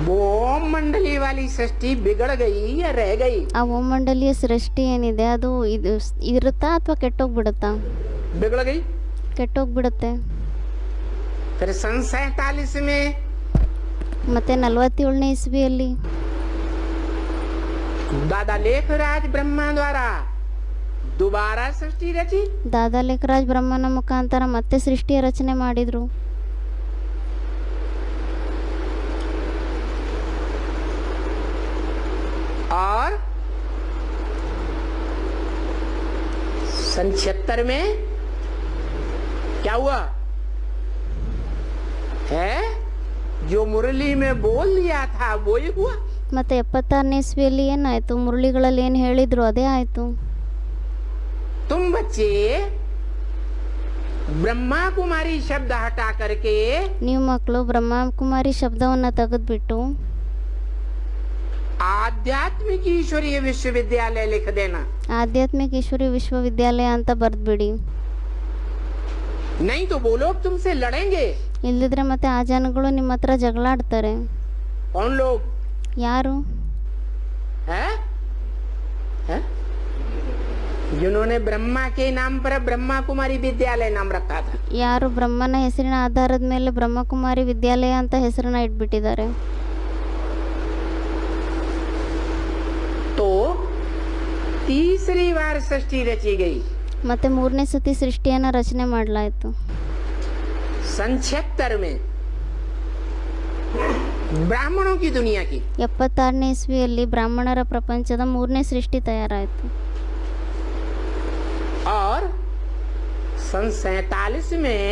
वो ओम मंडली वाली सृष्टि बिगड़ गई या रह गई? ಆ ಓಮಂಡಲಿಯ ಸೃಷ್ಟಿ ಏನಿದೆ ಅದು ಇದು ಇರುತ್ತಾ ಅಥವಾ ಕೆಟ್ಟೋಗ್ಬಿಡುತ್ತಾ? बिगड़ गई। ಕೆಟ್ಟೋಗ್ಬಿಡುತ್ತೆ. फिर सन 47 में ಮತ್ತೆ 47ನೇ ಇಸ್ವಿಯಲ್ಲಿ दादा लेखराज ब्रह्मा द्वारा दोबारा सृष्टि रची। ದಾದಾ ಲೇಖರಾಜ್ ಬ್ರಹ್ಮನ ಮುಖಾಂತರ ಮತ್ತೆ ಸೃಷ್ಟಿಯ ರಚನೆ ಮಾಡಿದ್ರು. और सन 76 में क्या हुआ है? जो मुरली में बोल लिया था वो ही हुआ। ಮತ್ತೆ 76ನೇ ಇಸ್ವಿಯಲ್ಲಿ ಏನಾಯ್ತು? ಮುರಳಿಗಳಲ್ಲಿ ಏನು ಹೇಳಿದ್ರು ಅದೇ ಆಯ್ತು. तुम बच्चे ब्रह्मा कुमारी शब्द हटा करके ನೀವು ಮಕ್ಕಳು ಬ್ರಹ್ಮಕುಮಾರಿ ಶಬ್ದವನ್ನ ತೆಗೆದ್ಬಿಟ್ಟು आध्यात्मिक ईश्वरीय विश्वविद्यालय लिख देना। ಆಧ್ಯಾತ್ಮಿಕ ಈಶ್ವರಿ ವಿಶ್ವವಿದ್ಯಾಲಯ ಅಂತ ಬರೆದ್ಬಿಡಿ. नहीं तो वो लोग तुमसे लड़ेंगे। ಇಲ್ಲದಿದ್ರೆ ಮತ್ತೆ ಆ ಜನಗಳು ನಿಮ್ಮ ಹತ್ರ ಜಗಳಾಡ್ತಾರೆ. कौन लोग? ಯಾರು? जिन्होंने ब्रह्मा के नाम पर ब्रह्मा कुमारी विद्यालय नाम रखा था। ಯಾರು ಬ್ರಹ್ಮನ ಹೆಸರಿನ ಆಧಾರದ ಮೇಲೆ ಬ್ರಹ್ಮಕುಮಾರಿ ವಿದ್ಯಾಲಯ ಅಂತ ಹೆಸರನ್ನ ಇಟ್ಬಿಟ್ಟಿದ್ದಾರೆ. तो तीसरी बार सृष्टि रची गई। ಮತ್ತೆ ಮೂರನೇ ಸತಿ ಸೃಷ್ಟಿಯನ್ನ ರಚನೆ ಮಾಡಲಾಯಿತು. संक्षेप्तर में ब्राह्मणों की दुनिया की 76ನೇ ಇಸ್ವಿಯಲ್ಲಿ ಬ್ರಾಹ್ಮಣರ ಪ್ರಪಂಚದ ಮೂರನೇ ಸೃಷ್ಟಿ ತಯಾರಾಯಿತು. और सन 47 में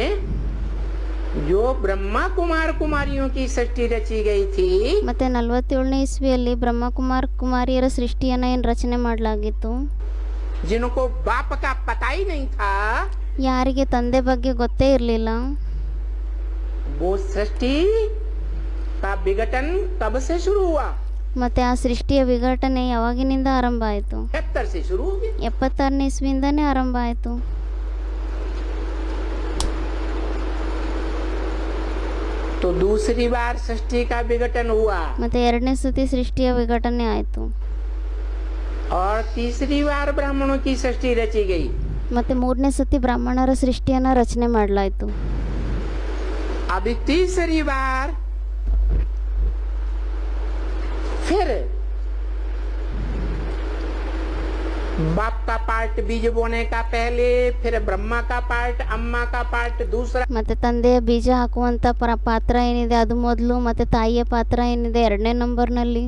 जो ब्रह्मा कुमार कुमारियों की सृष्टि रची गई थी, ಮತ್ತೆ 47ನೇ ಇಸ್ವಿಯಲ್ಲಿ ಬ್ರಹ್ಮಕುಮಾರ್ ಕುಮಾರಿಯರ ಸೃಷ್ಟಿಯನ್ನ ಏನು ರಚನೆ ಮಾಡಲಾಗಿತ್ತು, जिनको बाप का पता ही नहीं था, ಯಾರಿಗೆ ತಂದೆ ಬಗ್ಗೆ ಗೊತ್ತೇ ಇರಲಿಲ್ಲ, वो सृष्टि का विघटन कब से शुरू हुआ? ಮತ್ತೆ ಆ ಸೃಷ್ಟಿಯ ವಿಘಟನೆ ಯಾವಾಗಿನಿಂದ ಆರಂಭ ಆಯಿತು? 76 से शुरू हो गया। 76ನೇ ಇಸ್ವಿಯಿಂದನೇ ಆರಂಭ ಆಯಿತು. तो दूसरी बार सृष्टि का विघटन हुआ ಮತ್ತೆ ಎರಡನೇ ಸತಿ ಸೃಷ್ಟಿಯ ವಿಘಟನೆ ಆಯಿತು. और तीसरी बार ब्राह्मणों की सृष्टि रची गई। ಮತ್ತೆ ಮೂರನೇ ಸತಿ ಬ್ರಾಹ್ಮಣರ ಸೃಷ್ಟಿಯನ್ನ ರಚನೆ ಮಾಡಲಾಯಿತು. अभी तीसरी बार फिर बाप का पार्ट बीज बोने का पहले, फिर ब्रह्मा का पार्ट, अम्मा का पार्ट दूसरा, ಮತ್ತೆ ತಂದೆಯ ಬೀಜ ಹಾಕುವಂತ ಪಾತ್ರ ಏನಿದೆ ಅದು ಮೊದಲು, ಮತ್ತೆ ತಾಯಿಯ ಪಾತ್ರ ಏನಿದೆ ಎರಡನೇ ನಂಬರ್ನಲ್ಲಿ,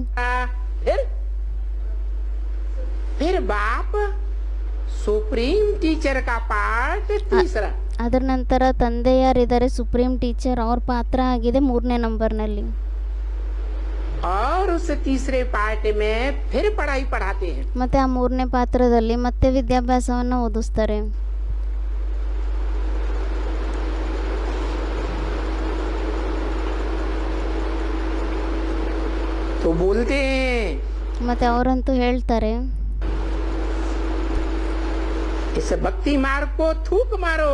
फिर बाप सुप्रीम टीचर का पार्ट तीसरा, ಅದರ ನಂತರ ತಂದೆ ಯಾರಿದ್ದಾರೆ ಸುಪ್ರೀಂ ಟೀಚರ್ ಅವ್ರ ಪಾತ್ರ ಆಗಿದೆ ಮೂರನೇ ನಂಬರ್ನಲ್ಲಿ. और उस तीसरे पार्ट में फिर पढ़ाई पढ़ाते हैं। ಮತ್ತೆ ಆ ಮೂರನೇ ಪಾತ್ರದಲ್ಲಿ ಮತ್ತೆ ವಿದ್ಯಾಭ್ಯಾಸವನ್ನ ಓದಿಸ್ತಾರೆ. तो बोलते हैं, ಮತ್ತೆ ಅವರಂತೂ ಹೇಳ್ತಾರೆ, इस भक्ति मार्ग को थूक मारो।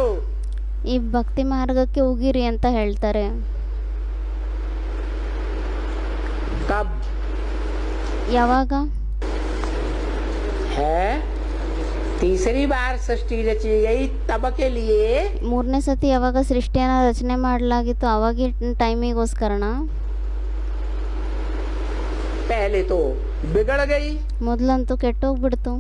ಈ ಭಕ್ತಿ ಮಾರ್ಗಕ್ಕೆ ಉಗಿರಿ ಅಂತ ಹೇಳ್ತಾರೆ. कब ಯಾವಾಗ? है तीसरी बार सृष्टि रची गई तब के लिए। ಮೂರನೇ ಸತಿ ಯಾವಾಗ ಸೃಷ್ಟಿಯನ್ನ ರಚನೆ ಮಾಡಲಾಗಿತ್ತು ಅವಾಗಿನ ಟೈಮಿಗೋಸ್ಕರನ. पहले तो बिगड़ गई, ಮೊದಲಂತೂ ಕೆಟ್ಟೋಗ್ಬಿಡ್ತು.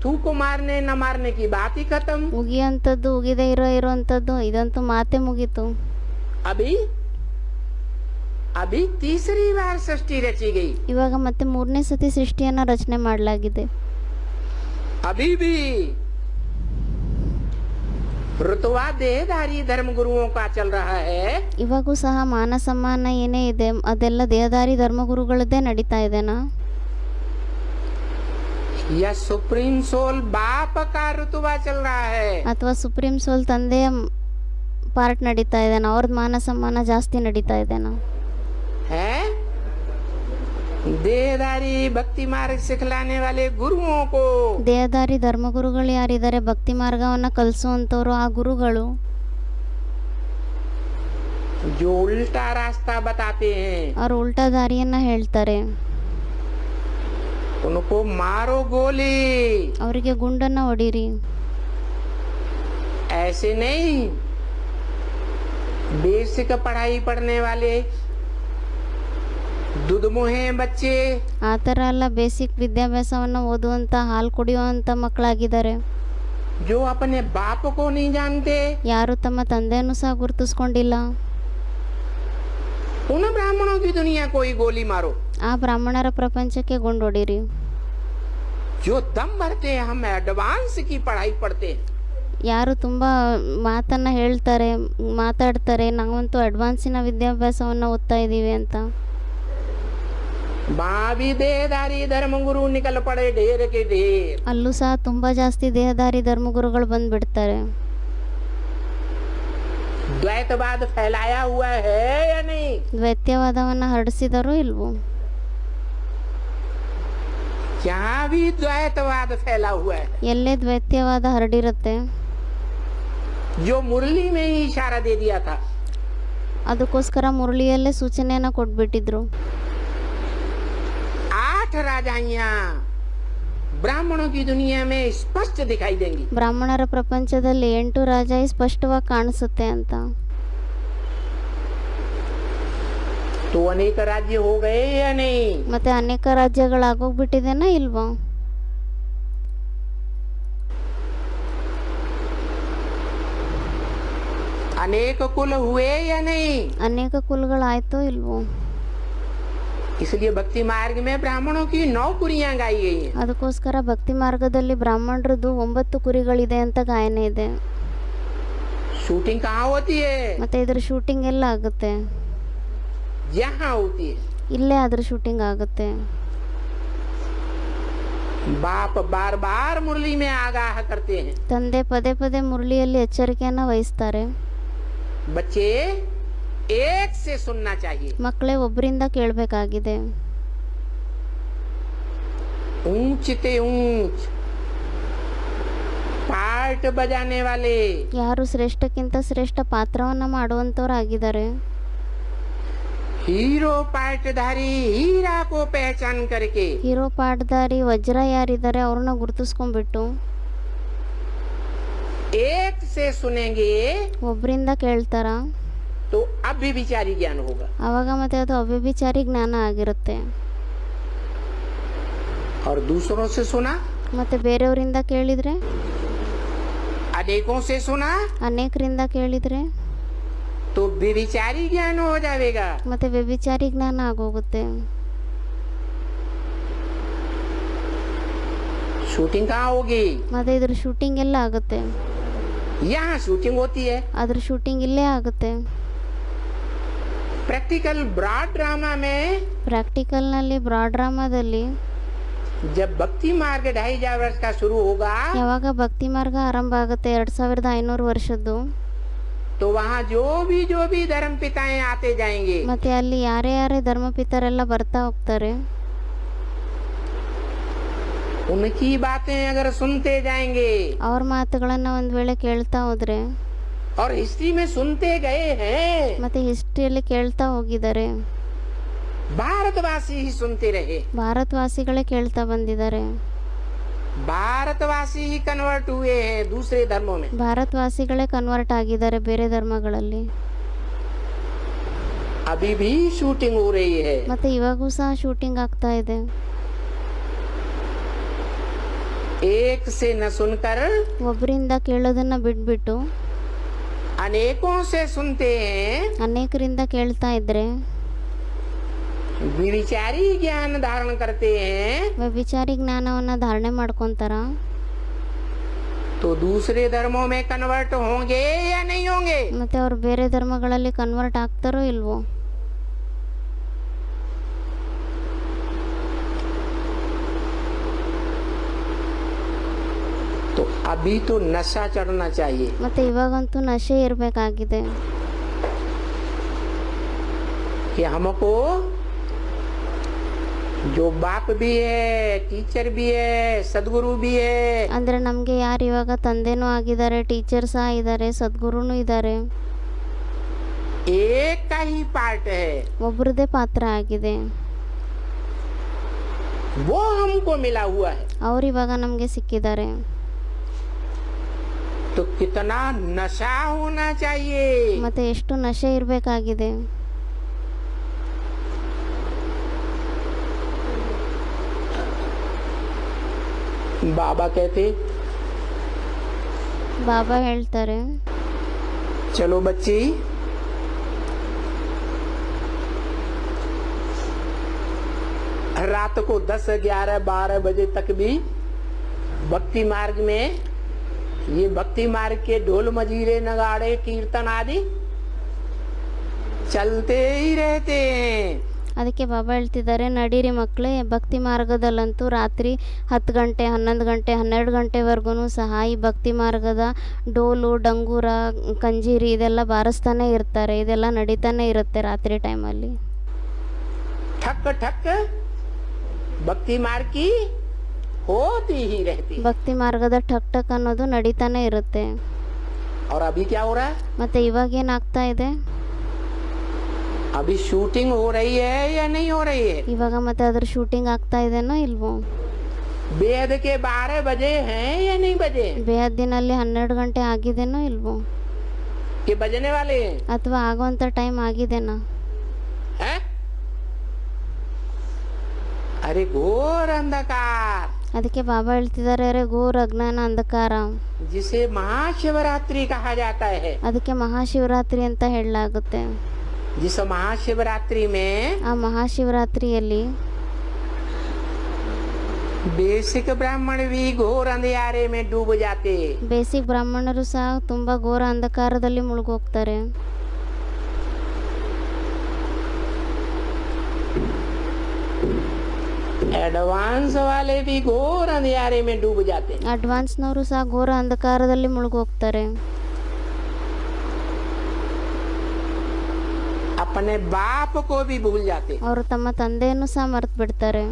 थूक मारने न मारने की बात ही खत्म। ಉಗಿಯಂಥದ್ದು ಉಗಿದೇ ಇರೋಂಥದ್ದು ಇದಂತೂ ಮಾತೆ ಮುಗೀತು. अभी अभी तीसरी बार सृष्टि रची गई। ಇವಾಗ ಮತ್ತೆ ಮೂರನೇ ಸತಿ ಸೃಷ್ಟಿಯನ್ನ ರಚನೆ ಮಾಡಲಾಗಿದೆ. अभी भी ऋतुवा देहधारी धर्म गुरुओं का चल रहा है। ಇವಾಗೂ ಸಹ ಮಾನ ಸಮ್ಮಾನ ಏನೇ ಇದೆ ಅದೆಲ್ಲ ದೇಹದಾರಿ ಧರ್ಮಗುರುಗಳದ್ದೇ ನಡೀತಾ ಇದೆನಾ? या सुप्रीम सोल बाप का ऋतुवा चल रहा है? ಅಥವಾ ಸುಪ್ರೀಂ ಸೋಲ್ ತಂದೆಯ ಪಾರ್ಟ್ ನಡೀತಾ ಇದೆನಾ? ಅವ್ರದ್ದು ಮಾನ ಸಮ್ಮಾನ ಜಾಸ್ತಿ ನಡೀತಾ ಇದೆನಾ? है देहधारी भक्ति मार्ग सिखलाने वाले गुरुओं को, ದೇಹದಾರಿ ಧರ್ಮಗುರುಗಳು ಯಾರಿದ್ದಾರೆ ಭಕ್ತಿ ಮಾರ್ಗವನ್ನ ಕಲಿಸುವಂತವ್ರು ಆ ಗುರುಗಳು जो उल्टा रास्ता बताते हैं, ಅವ್ರು ಉಲ್ಟಾ ದಾರಿಯನ್ನ ಹೇಳ್ತಾರೆ. उनको मारो गोली। ಅವರಿಗೆ ಗುಂಡನ್ನ ಹೊಡೀರಿ. ऐसे नहीं, बेसिक पढ़ाई पढ़ने वाले दुधमुहे बच्चे, ಆ ಥರ ಎಲ್ಲ ಬೇಸಿಕ್ ವಿದ್ಯಾಭ್ಯಾಸವನ್ನ ಓದುವಂತ ಹಾಲು ಕುಡಿಯುವಂತ ಮಕ್ಕಳಾಗಿದ್ದಾರೆ. जो अपने बाप को नहीं जानते, ಯಾರು ತಮ್ಮ ತಂದೆಯನ್ನು ಸಹ ಗುರುತಿಸ್ಕೊಂಡಿಲ್ಲ. उन ब्राह्मणों की दुनिया को ही गोली मारो। ಆ ಬ್ರಾಹ್ಮಣರ ಪ್ರಪಂಚಕ್ಕೆ ಗುಂಡು ಹೊಡೀರಿ. जो दम भरते हैं हम एडवांस की पढ़ाई पढ़ते हैं, ಯಾರು ತುಂಬ ಮಾತನ್ನ ಹೇಳ್ತಾರೆ ಮಾತಾಡ್ತಾರೆ ನಾವಂತೂ ಅಡ್ವಾನ್ಸಿನ ವಿದ್ಯಾಭ್ಯಾಸವನ್ನ ಓದ್ತಾ ಇದ್ದೀವಿ ಅಂತ. वहाँ भी देहधारी धर्म गुरु निकल पड़े ढेर के ढेर। ಅಲ್ಲೂ ಸಹ ತುಂಬ ಜಾಸ್ತಿ ದೇಹದಾರಿ ಧರ್ಮಗುರುಗಳು ಬಂದ್ಬಿಡ್ತಾರೆ. द्वैतवाद फैलाया हुआ है या नहीं? ದ್ವೈತ್ಯವಾದವನ್ನ ಹರಡಿಸಿದರೋ ಇಲ್ವೋ? यहाँ भी द्वैतवाद फैला हुआ है, ಎಲ್ಲೇ ದ್ವೈತ್ಯವಾದ ಹರಡಿರುತ್ತೆ. जो मुरली में ही इशारा दे दिया था। ಅದಕ್ಕೋಸ್ಕರ ಮುರಳಿಯಲ್ಲೇ ಸೂಚನೆಯನ್ನ ಕೊಟ್ಬಿಟ್ಟಿದ್ರು. 8 राजाइयां ब्राह्मणों की दुनिया में स्पष्ट दिखाई देंगी। ಬ್ರಾಹ್ಮಣರ ಪ್ರಪಂಚದಲ್ಲಿ 8 ರಾಜ ಸ್ಪಷ್ಟವಾಗಿ ಕಾಣಿಸುತ್ತೆ ಅಂತ. तो अनेक राज्य हो गए या नहीं? ಮತ್ತೆ ಅನೇಕ ರಾಜ್ಯಗಳಾಗೋಗ್ಬಿಟ್ಟಿದೆನಾ ಇಲ್ವೋ? अनेक कुल हुए या नहीं? ಅನೇಕ ಕುಲಗಳಾಯ್ತೋ ಇಲ್ವೋ? इसलिए भक्ति मार्ग में ब्राह्मणों की 9 कुरियां गाई गई हैं। ಅದಕ್ಕೋಸ್ಕರ ಭಕ್ತಿ ಮಾರ್ಗದಲ್ಲಿ ಬ್ರಾಹ್ಮಣರದ್ದು 9 ಕುರಿಗಳಿದೆ ಅಂತ ಗಾಯನ ಇದೆ. शूटिंग कहाँ होती है? ಮತ್ತೆ ಇದ್ರ ಶೂಟಿಂಗ್ ಎಲ್ಲ ಆಗುತ್ತೆ? यहाँ होती है। ಇಲ್ಲೇ ಅದ್ರ ಶೂಟಿಂಗ್ ಆಗುತ್ತೆ. बाप बार बार मुरली में आगाह करते हैं। ತಂದೆ ಪದೇ ಪದೇ ಮುರಳಿಯಲ್ಲಿ ಎಚ್ಚರಿಕೆಯನ್ನ ವಹಿಸ್ತಾರೆ. बच्चे एक से सुनना चाहिए। ಮಕ್ಕಳೇ ಒಬ್ಬರಿಂದ ಕೇಳಬೇಕಾಗಿದೆ. ऊंच ते ऊंच पार्ट बजाने वाले ಯಾರು ಶ್ರೇಷ್ಠಕ್ಕಿಂತ ಶ್ರೇಷ್ಠ ಪಾತ್ರವನ್ನ ಮಾಡುವಂತವರಾಗಿದ್ದಾರೆ. हीरो पार्टधारी हीरा को पहचान करके ಹೀರೋ ಪಾಠಧಾರಿ ವಜ್ರ ಯಾರಿದ್ದಾರೆ ಅವ್ರನ್ನ ಗುರುತಿಸ್ಕೊಂಡ್ಬಿಟ್ಟು एक से सुनेंगे ಒಬ್ಬರಿಂದ ಕೇಳ್ತಾರ, तो अव्यभिचारी ज्ञान होगा। ಅವಾಗ ಮತ್ತೆ ಅದು ಅವ್ಯಭಿಚಾರಿ ಜ್ಞಾನ ಆಗಿರುತ್ತೆ. और दूसरों से सुना, ಮತ್ತೆ ಬೇರೆಯವರಿಂದ ಕೇಳಿದ್ರೆ, अनेकों से सुना, ಅನೇಕರಿಂದ ಕೇಳಿದ್ರೆ तो व्यभिचारी ज्ञान हो जाएगा। ಮತ್ತೆ ವ್ಯಭಿಚಾರಿ ಜ್ಞಾನ ಆಗೋಗುತ್ತೆ. शूटिंग कहाँ होगी? ಮತ್ತೆ ಇದ್ರ ಶೂಟಿಂಗ್ ಎಲ್ಲ ಆಗುತ್ತೆ? यहाँ शूटिंग होती है। ಅದ್ರ ಶೂಟಿಂಗ್ ಇಲ್ಲೇ ಆಗುತ್ತೆ. प्रैक्टिकल ब्रॉड ड्रामा में ಪ್ರಾಕ್ಟಿಕಲ್ನಲ್ಲಿ ಬ್ರಾಡ್ ಡ್ರಾಮಾದಲ್ಲಿ जब भक्ति मार्ग 2500 वर्ष का शुरू होगा, ಯಾವಾಗ ಭಕ್ತಿ ಮಾರ್ಗ ಆರಂಭ ಆಗುತ್ತೆ 2500 ವರ್ಷದ್ದು, तो वहाँ जो भी धर्म पिताएं आते जाएंगे, ಮತ್ತೆ ಅಲ್ಲಿ ಯಾರೇ ಯಾರೇ ಧರ್ಮಪಿತರೆಲ್ಲ ಬರ್ತಾ ಹೋಗ್ತಾರೆ. उनकी बातें अगर सुनते जाएंगे ಅವ್ರ ಮಾತುಗಳನ್ನ ಒಂದ್ ವೇಳೆ ಕೇಳ್ತಾ ಹೋದ್ರೆ, और हिस्ट्री में सुनते गए हैं, ಮತ್ತೆ ಹಿಸ್ಟ್ರಿಯಲ್ಲಿ ಕೇಳ್ತಾ ಹೋಗಿದ್ದಾರೆ, भारतवासी ही सुनते रहे, ಭಾರತವಾಸಿಗಳೇ ಕೇಳ್ತಾ ಬಂದಿದ್ದಾರೆ, भारतवासी ही कन्वर्ट हुए हैं दूसरे धर्मों में। ಭಾರತವಾಸಿಗಳೇ ಕನ್ವರ್ಟ್ ಆಗಿದ್ದಾರೆ ಬೇರೆ ಧರ್ಮಗಳಲ್ಲಿ. अभी भी शूटिंग हो रही है। ಮತ್ತೆ ಇವಾಗೂ ಸಹ ಶೂಟಿಂಗ್ ಆಗ್ತಾ ಇದೆ. एक से न सुनकर ಒಬ್ಬರಿಂದ ಕೇಳೋದನ್ನ ಬಿಟ್ಬಿಟ್ಟು अनेकों से सुनते हैं, ಅನೇಕರಿಂದ ಕೇಳ್ತಾ ಇದ್ರೆ विचारी ज्ञान धारण करते हैं, ವ್ಯಭಿಚಾರಿ ಜ್ಞಾನವನ್ನ ಧಾರಣೆ ಮಾಡ್ಕೊಂತಾರ. तो दूसरे धर्मों में कन्वर्ट होंगे या नहीं होंगे? ಮತ್ತೆ ಅವ್ರು ಬೇರೆ ಧರ್ಮಗಳಲ್ಲಿ ಕನ್ವರ್ಟ್ ಆಗ್ತಾರೋ ಇಲ್ವೋ? तो अभी तो नशा चढ़ना चाहिए। ಮತ್ತೆ ಇವಾಗಂತೂ ನಶೆ ಇರಬೇಕಾಗಿದೆ. कि हमको जो बाप भी है, टीचर भी है, सदगुरु भी है, ಅಂದ್ರೆ ನಮಗೆ ಯಾರು ಇವಾಗ ತಂದೆನೂ ಆಗಿದ್ದಾರೆ, ಟೀಚರ್ ಸಹ ಇದ್ದಾರೆ, ಸದ್ಗುರುನೂ ಇದ್ದಾರೆ, एक का ही पार्ट है, ಒಬ್ಬರದೇ ಪಾತ್ರ ಆಗಿದೆ. वो हमको मिला हुआ है। ಅವ್ರು ಇವಾಗ ನಮಗೆ ಸಿಕ್ಕಿದ್ದಾರೆ. तो कितना नशा होना चाहिए? ಮತ್ತೆ ಎಷ್ಟು ನಶೆ ಇರಬೇಕಾಗಿದೆ. बाबा कहते, ಬಾಬಾ ಹೇಳ್ತಾರೆ, चलो बच्ची रात को 10, 11, 12 बजे तक भी भक्ति मार्ग में ये भक्ति मार्ग के ढोल मजीरे नगाड़े कीर्तन आदि चलते ही रहते हैं। ಅದಕ್ಕೆ ಬಾಬಾ ಹೇಳ್ತಿದ್ದಾರೆ, ನಡೀರಿ ಮಕ್ಕಳೇ, ಭಕ್ತಿ ಮಾರ್ಗದಲ್ಲಂತೂ ರಾತ್ರಿ 10 ಗಂಟೆ 11 ಗಂಟೆ 12 ಗಂಟೆವರೆಗೂ ಸಹ ಈ ಭಕ್ತಿ ಮಾರ್ಗದ ಡೋಲು ಡಂಗೂರ ಕಂಜೀರಿ ಇದೆಲ್ಲ ಬಾರಿಸ್ತಾನೆ ಇರ್ತಾರೆ, ಇದೆಲ್ಲ ನಡೀತಾನೆ ಇರುತ್ತೆ ರಾತ್ರಿ ಟೈಮಲ್ಲಿ. ठक ठक भक्ति मार्ग की होती ही रहती। ಭಕ್ತಿ ಮಾರ್ಗದ ಠಕ್ ಠಕ್ ಅನ್ನೋದು ನಡೀತಾನೆ ಇರುತ್ತೆ. और अभी क्या हो रहा है? ಮತ್ತೆ ಇವಾಗ ಏನಾಗ್ತಾ ಇದೆ? अभी शूटिंग हो रही है या नहीं हो रही है? ಇವಾಗ ಮತ್ತೆ ಅದ್ರ ಶೂಟಿಂಗ್ ಆಗ್ತಾ ಇದೆನೋ ಇಲ್ವೋ? बेहद के 12 बजे हैं या नहीं बजे ಬೇಹದ್ದಿನಲ್ಲಿ 12 ಗಂಟೆ ಆಗಿದೆನೋ ಇಲ್ವೋ, कि बजने वाले हैं ಅಥವಾ ಆಗುವಂಥ ಟೈಮ್ ಆಗಿದೆನಾ? हैं? अरे घोर अंधकार ಅದಕ್ಕೆ ಬಾಬಾ ಹೇಳ್ತಿದ್ದಾರೆ, ಅರೆ ಘೋರ ಅಜ್ಞಾನ ಅಂಧಕಾರ, जिसे महाशिवरात्रि कहा जाता है। ಅದಕ್ಕೆ ಮಹಾಶಿವರಾತ್ರಿ ಅಂತ ಹೇಳಲಾಗುತ್ತೆ. जिस महाशिवरात्रि में ಆ ಮಹಾಶಿವರಾತ್ರಿಯಲ್ಲಿ बेसिक ब्राह्मण भी घोर अंधियारे में डूब जाते। ಬೇಸಿಕ್ ಬ್ರಾಹ್ಮಣರು ಸಹ ತುಂಬಾ ಘೋರ ಅಂಧಕಾರದಲ್ಲಿ ಮುಳುಗೋಗ್ತಾರೆ. एडवांस वाले भी घोर अंधियारे में डूब जाते। ಅಡ್ವಾನ್ಸ್ನವರು ಸಹ ಘೋರ ಅಂಧಕಾರದಲ್ಲಿ ಮುಳುಗೋಗ್ತಾರೆ. अपने बाप को भी भूल जाते। ಅವರು ತಮ್ಮ ತಂದೆಯನ್ನು ಸಹ ಮರೆತು ಬಿಡ್ತಾರೆ.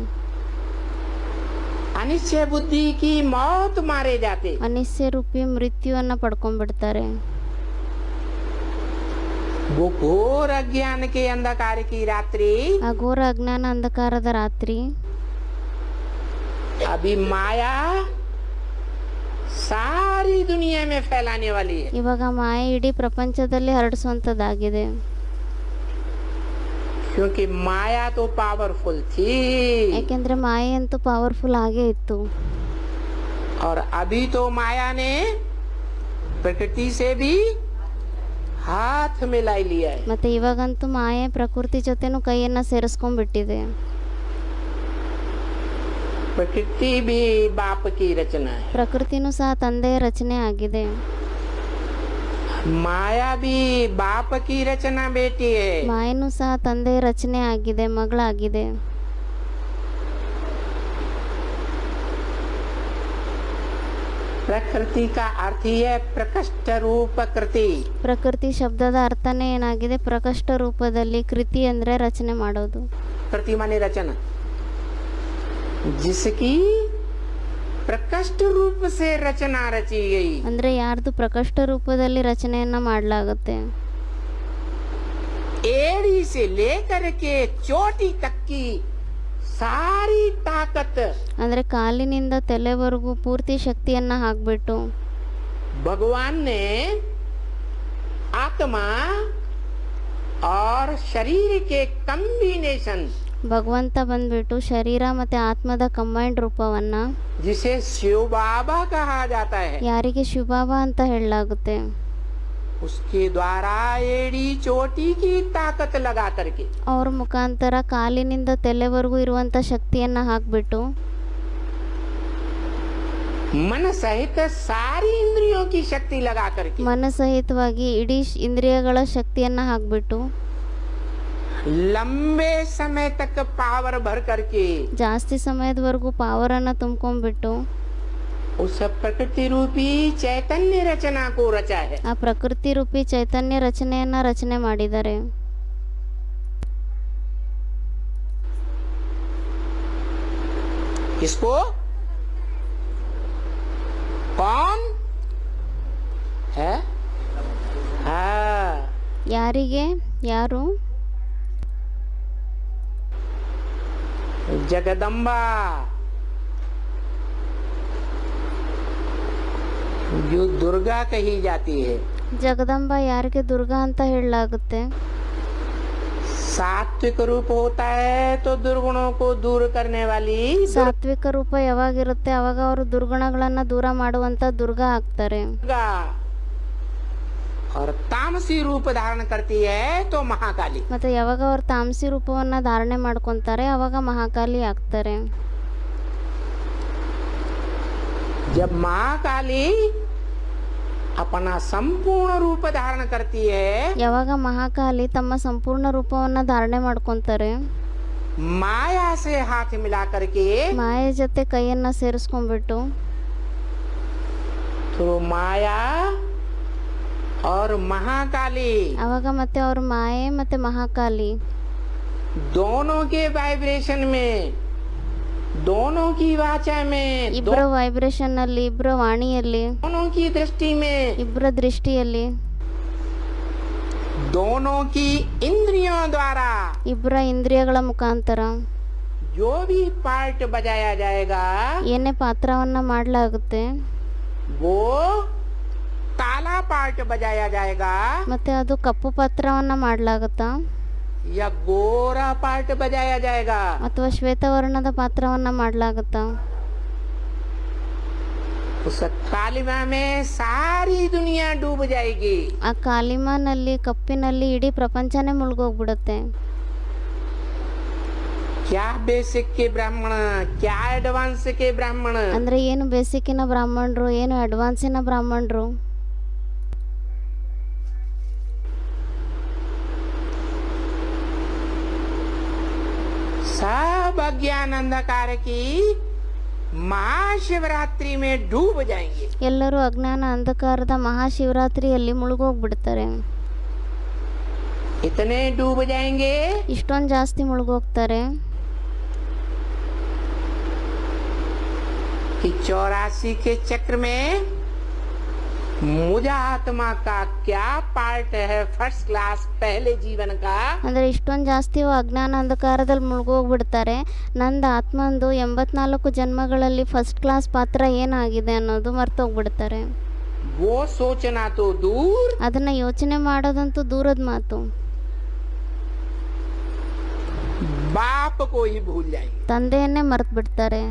अनिश्चय बुद्धि की मौत मारे जाते। ಅನಿಶ್ಚಯ ರೂಪಿ ಮೃತ್ಯುವನ್ನ ಪಡ್ಕೊಂಡ್ಬಿಡ್ತಾರೆ. वो घोर अज्ञान के अंधकार की रात्रि ಆ ಘೋರ ಅಜ್ಞಾನ ಅಂಧಕಾರದ ರಾತ್ರಿ अभी माया सारी दुनिया में फैलाने वाली है। ಇವಾಗ ಮಾಯೆ ಇಡೀ ಪ್ರಪಂಚದಲ್ಲಿ ಹರಡಿಸುವಂತದ್ದಾಗಿದೆ. क्योंकि माया तो पावरफुल थी ಯಾಕೆಂದ್ರೆ ಮಾಯೆ ಅಂತೂ ಪವರ್ಫುಲ್ ಆಗೇ ಇತ್ತು. और अभी तो माया ने प्रकृति से भी हाथ मिला लिया है। ಮತ್ತೆ ಇವಾಗಂತೂ ಮಾಯೆ ಪ್ರಕೃತಿ ಜೊತೆನೂ ಕೈಯನ್ನ ಸೇರಿಸ್ಕೊಂಡ್ಬಿಟ್ಟಿದೆ. प्रकृति भी बाप की रचना है। ಪ್ರಕೃತಿನೂ ಸಹ ತಂದೆಯ ರಚನೆ ಆಗಿದೆ. माया भी बाप की रचना बेटी है। ಮಾಯನೂ ಸಹ ತಂದೆಯ ರಚನೆ ಆಗಿದೆ, ಮಗಳಾಗಿದೆ. प्रकृति का अर्थ ही है प्रकृष्ट रूप कृति। ಪ್ರಕೃತಿ ಶಬ್ದದ ಅರ್ಥನೇ ಏನಾಗಿದೆ? ಪ್ರಕಷ್ಟ ರೂಪದಲ್ಲಿ. ಕೃತಿ ಅಂದ್ರೆ ರಚನೆ ಮಾಡೋದು. कृति माने रचना, जिसकी प्रकृष्ट रूप से रचना रची गई। ಅಂದ್ರೆ ಯಾರ್ದು ಪ್ರಕಷ್ಟ ರೂಪದಲ್ಲಿ ರಚನೆಯನ್ನ ಮಾಡಲಾಗುತ್ತೆ. एड़ी से लेकर के चोटी तक की सारी ताकत ಅಂದ್ರೆ ಕಾಲಿನಿಂದ ತಲೆವರೆಗೂ ಪೂರ್ತಿ ಶಕ್ತಿಯನ್ನ ಹಾಕ್ಬಿಟ್ಟು भगवान ने आत्मा और शरीर के कॉम्बिनेशन, ಭಗವಂತ ಬಂದ್ಬಿಟ್ಟು ಶರೀರ ಮತ್ತೆ ಆತ್ಮದ ಕಂಬೈಂಡ್ ರೂಪವನ್ನ, जिसे शिव बाबा कहा जाता है, ಯಾರಿಗೆ ಶಿವಬಾಬಾ ಅಂತ ಹೇಳಲಾಗುತ್ತೆ, उसके द्वारा एड़ी चोटी की ताकत लगा करके ಅವ್ರ ಮುಖಾಂತರ ಕಾಲಿನಿಂದ ತಲೆವರೆಗೂ ಇರುವಂತ ಶಕ್ತಿಯನ್ನ ಹಾಕ್ಬಿಟ್ಟು मन सहित सारी इंद्रियों की शक्ति लगा करके ಮನಸಹಿತವಾಗಿ ಇಡೀ ಇಂದ್ರಿಯಗಳ ಶಕ್ತಿಯನ್ನ ಹಾಕ್ಬಿಟ್ಟು लंबे समय तक पावर भर करके ಜಾಸ್ತಿ ಸಮಯದವರೆಗೂ ಪವರ್ ಅನ್ನ ತುಂಬ್ಕೊಂಡ್ಬಿಟ್ಟು उस प्रकृति रूपी चैतन्य रचना को रचा है। ಆ ಪ್ರಕೃತಿ ರೂಪಿ ಚೈತನ್ಯ ರಚನೆಯನ್ನ ರಚನೆ ಮಾಡಿದ್ದಾರೆ. इसको कौन है? हाँ, ಯಾರಿಗೆ? ಯಾರು? जगदम्बा, जो दुर्गा कही जाती है। ಜಗದಂಬ ಯಾರಿಗೆ? ದುರ್ಗಾ ಅಂತ ಹೇಳಲಾಗುತ್ತೆ. सात्विक रूप होता है तो दुर्गुणों को दूर करने वाली ಸಾತ್ವಿಕ ರೂಪ ಯಾವಾಗಿರುತ್ತೆ ಅವಾಗ ಅವರು ದುರ್ಗುಣಗಳನ್ನ ದೂರ ಮಾಡುವಂತ ದುರ್ಗಾ ಆಗ್ತಾರೆ. दुर्गा, और तामसी रूप धारण करती है तो महाकाली। ಮತ್ತೆ ಯಾವಾಗ ಅವರು ತಾಮಸಿ ರೂಪವನ್ನ ಧಾರಣೆ ಮಾಡ್ಕೊಂತಾರೆ ಅವಾಗ ಮಹಾಕಾಲಿ ಆಗ್ತಾರೆ. जब महाकाली अपना संपूर्ण रूप धारण करती है, ಯಾವಾಗ ಮಹಾಕಾಲಿ ತಮ್ಮ ಸಂಪೂರ್ಣ ರೂಪವನ್ನ ಧಾರಣೆ ಮಾಡ್ಕೊಂತಾರೆ, माया से हाथ मिला करके ಮಾಯೆ ಜೊತೆ ಕೈಯನ್ನ ಸೇರಿಸ್ಕೊಂಡ್ಬಿಟ್ಟು तो माया और महाकाली ಅವಾಗ ಮತ್ತೆ ಅವ್ರ ಮಾಯೆ ಮತ್ತೆ ಮಹಾಕಾಲಿ दोनों के वाइब्रेशन में, दोनों की वाचा में, ಇಬ್ಬರ ವೈಬ್ರೇಷನ್ ಅಲ್ಲಿ, ಇಬ್ಬರ ವಾಣಿಯಲ್ಲಿ, दोनों की दृष्टि में, ಇಬ್ಬರ ದೃಷ್ಟಿಯಲ್ಲಿ, दोनों की इंद्रियों द्वारा ಇಬ್ಬರ ಇಂದ್ರಿಯಗಳ ಮುಖಾಂತರ जो भी पार्ट बजाया जाएगा ಏನೇ ಪಾತ್ರವನ್ನ ಮಾಡಲಾಗುತ್ತೆ वो काला पार्ट बजाया जाएगा ಮತ್ತೆ ಅದು ಕಪ್ಪು ಪಾತ್ರವನ್ನ ಮಾಡಲಾಗುತ್ತಾ या गोरा पार्ट बजाया जाएगा। ಅಥವಾ ಶ್ವೇತವರ್ಣದ ಪಾತ್ರವನ್ನ ಮಾಡಲಾಗುತ್ತಾ उस कालिमा में सारी दुनिया डूब जाएगी। ಆ ಕಾಲಿಮಾನಲ್ಲಿ ಕಪ್ಪಿನಲ್ಲಿ ಇಡೀ ಪ್ರಪಂಚನೇ ಮುಳುಗೋಗ್ಬಿಡುತ್ತೆ। क्या बेसिक के ब्राह्मण, क्या एडवांस के ब्राह्मण, ಅಂದ್ರೆ ಏನು ಬೇಸಿಕ್ಕಿನ ಬ್ರಾಹ್ಮಣರು, ಏನು ಅಡ್ವಾನ್ಸಿನ ಬ್ರಾಹ್ಮಣರು। सब अज्ञान अंधकार की महाशिवरात्रि में डूब जाएंगे। ಎಲ್ಲರೂ ಅಜ್ಞಾನ ಅಂಧಕಾರದ ಮಹಾಶಿವರಾತ್ರಿಯಲ್ಲಿ ಮುಳುಗೋಗ್ಬಿಡ್ತಾರೆ। इतने डूब जाएंगे ಇಷ್ಟೊಂದು ಜಾಸ್ತಿ ಮುಳುಗೋಗ್ತಾರೆ कि 84 के चक्र में मुझा आत्मा का क्या पार्ट है फर्स्ट क्लास पहले जीवन का। ಅಂದ್ರೆ ಇಷ್ಟೊಂದು ಜಾಸ್ತಿ ಅಜ್ಞಾನ ಅಂಧಕಾರದಲ್ಲಿ ಮುಳುಗೋಗ್ಬಿಡ್ತಾರೆ। ನಂದು ಆತ್ಮಂದು 84 ಜನ್ಮಗಳಲ್ಲಿ ಫಸ್ಟ್ ಕ್ಲಾಸ್ ಪಾತ್ರ ಏನಾಗಿದೆ ಅನ್ನೋದು ಮರ್ತೋಗ್ಬಿಡ್ತಾರೆ। वो सोचना तो दूर, ಅದನ್ನ ಯೋಚನೆ ಮಾಡೋದಂತೂ ದೂರದ ಮಾತು। बाप को ही भूल जाएंगे। ತಂದೆಯನ್ನೇ ಮರ್ತು ಬಿಡ್ತಾರೆ।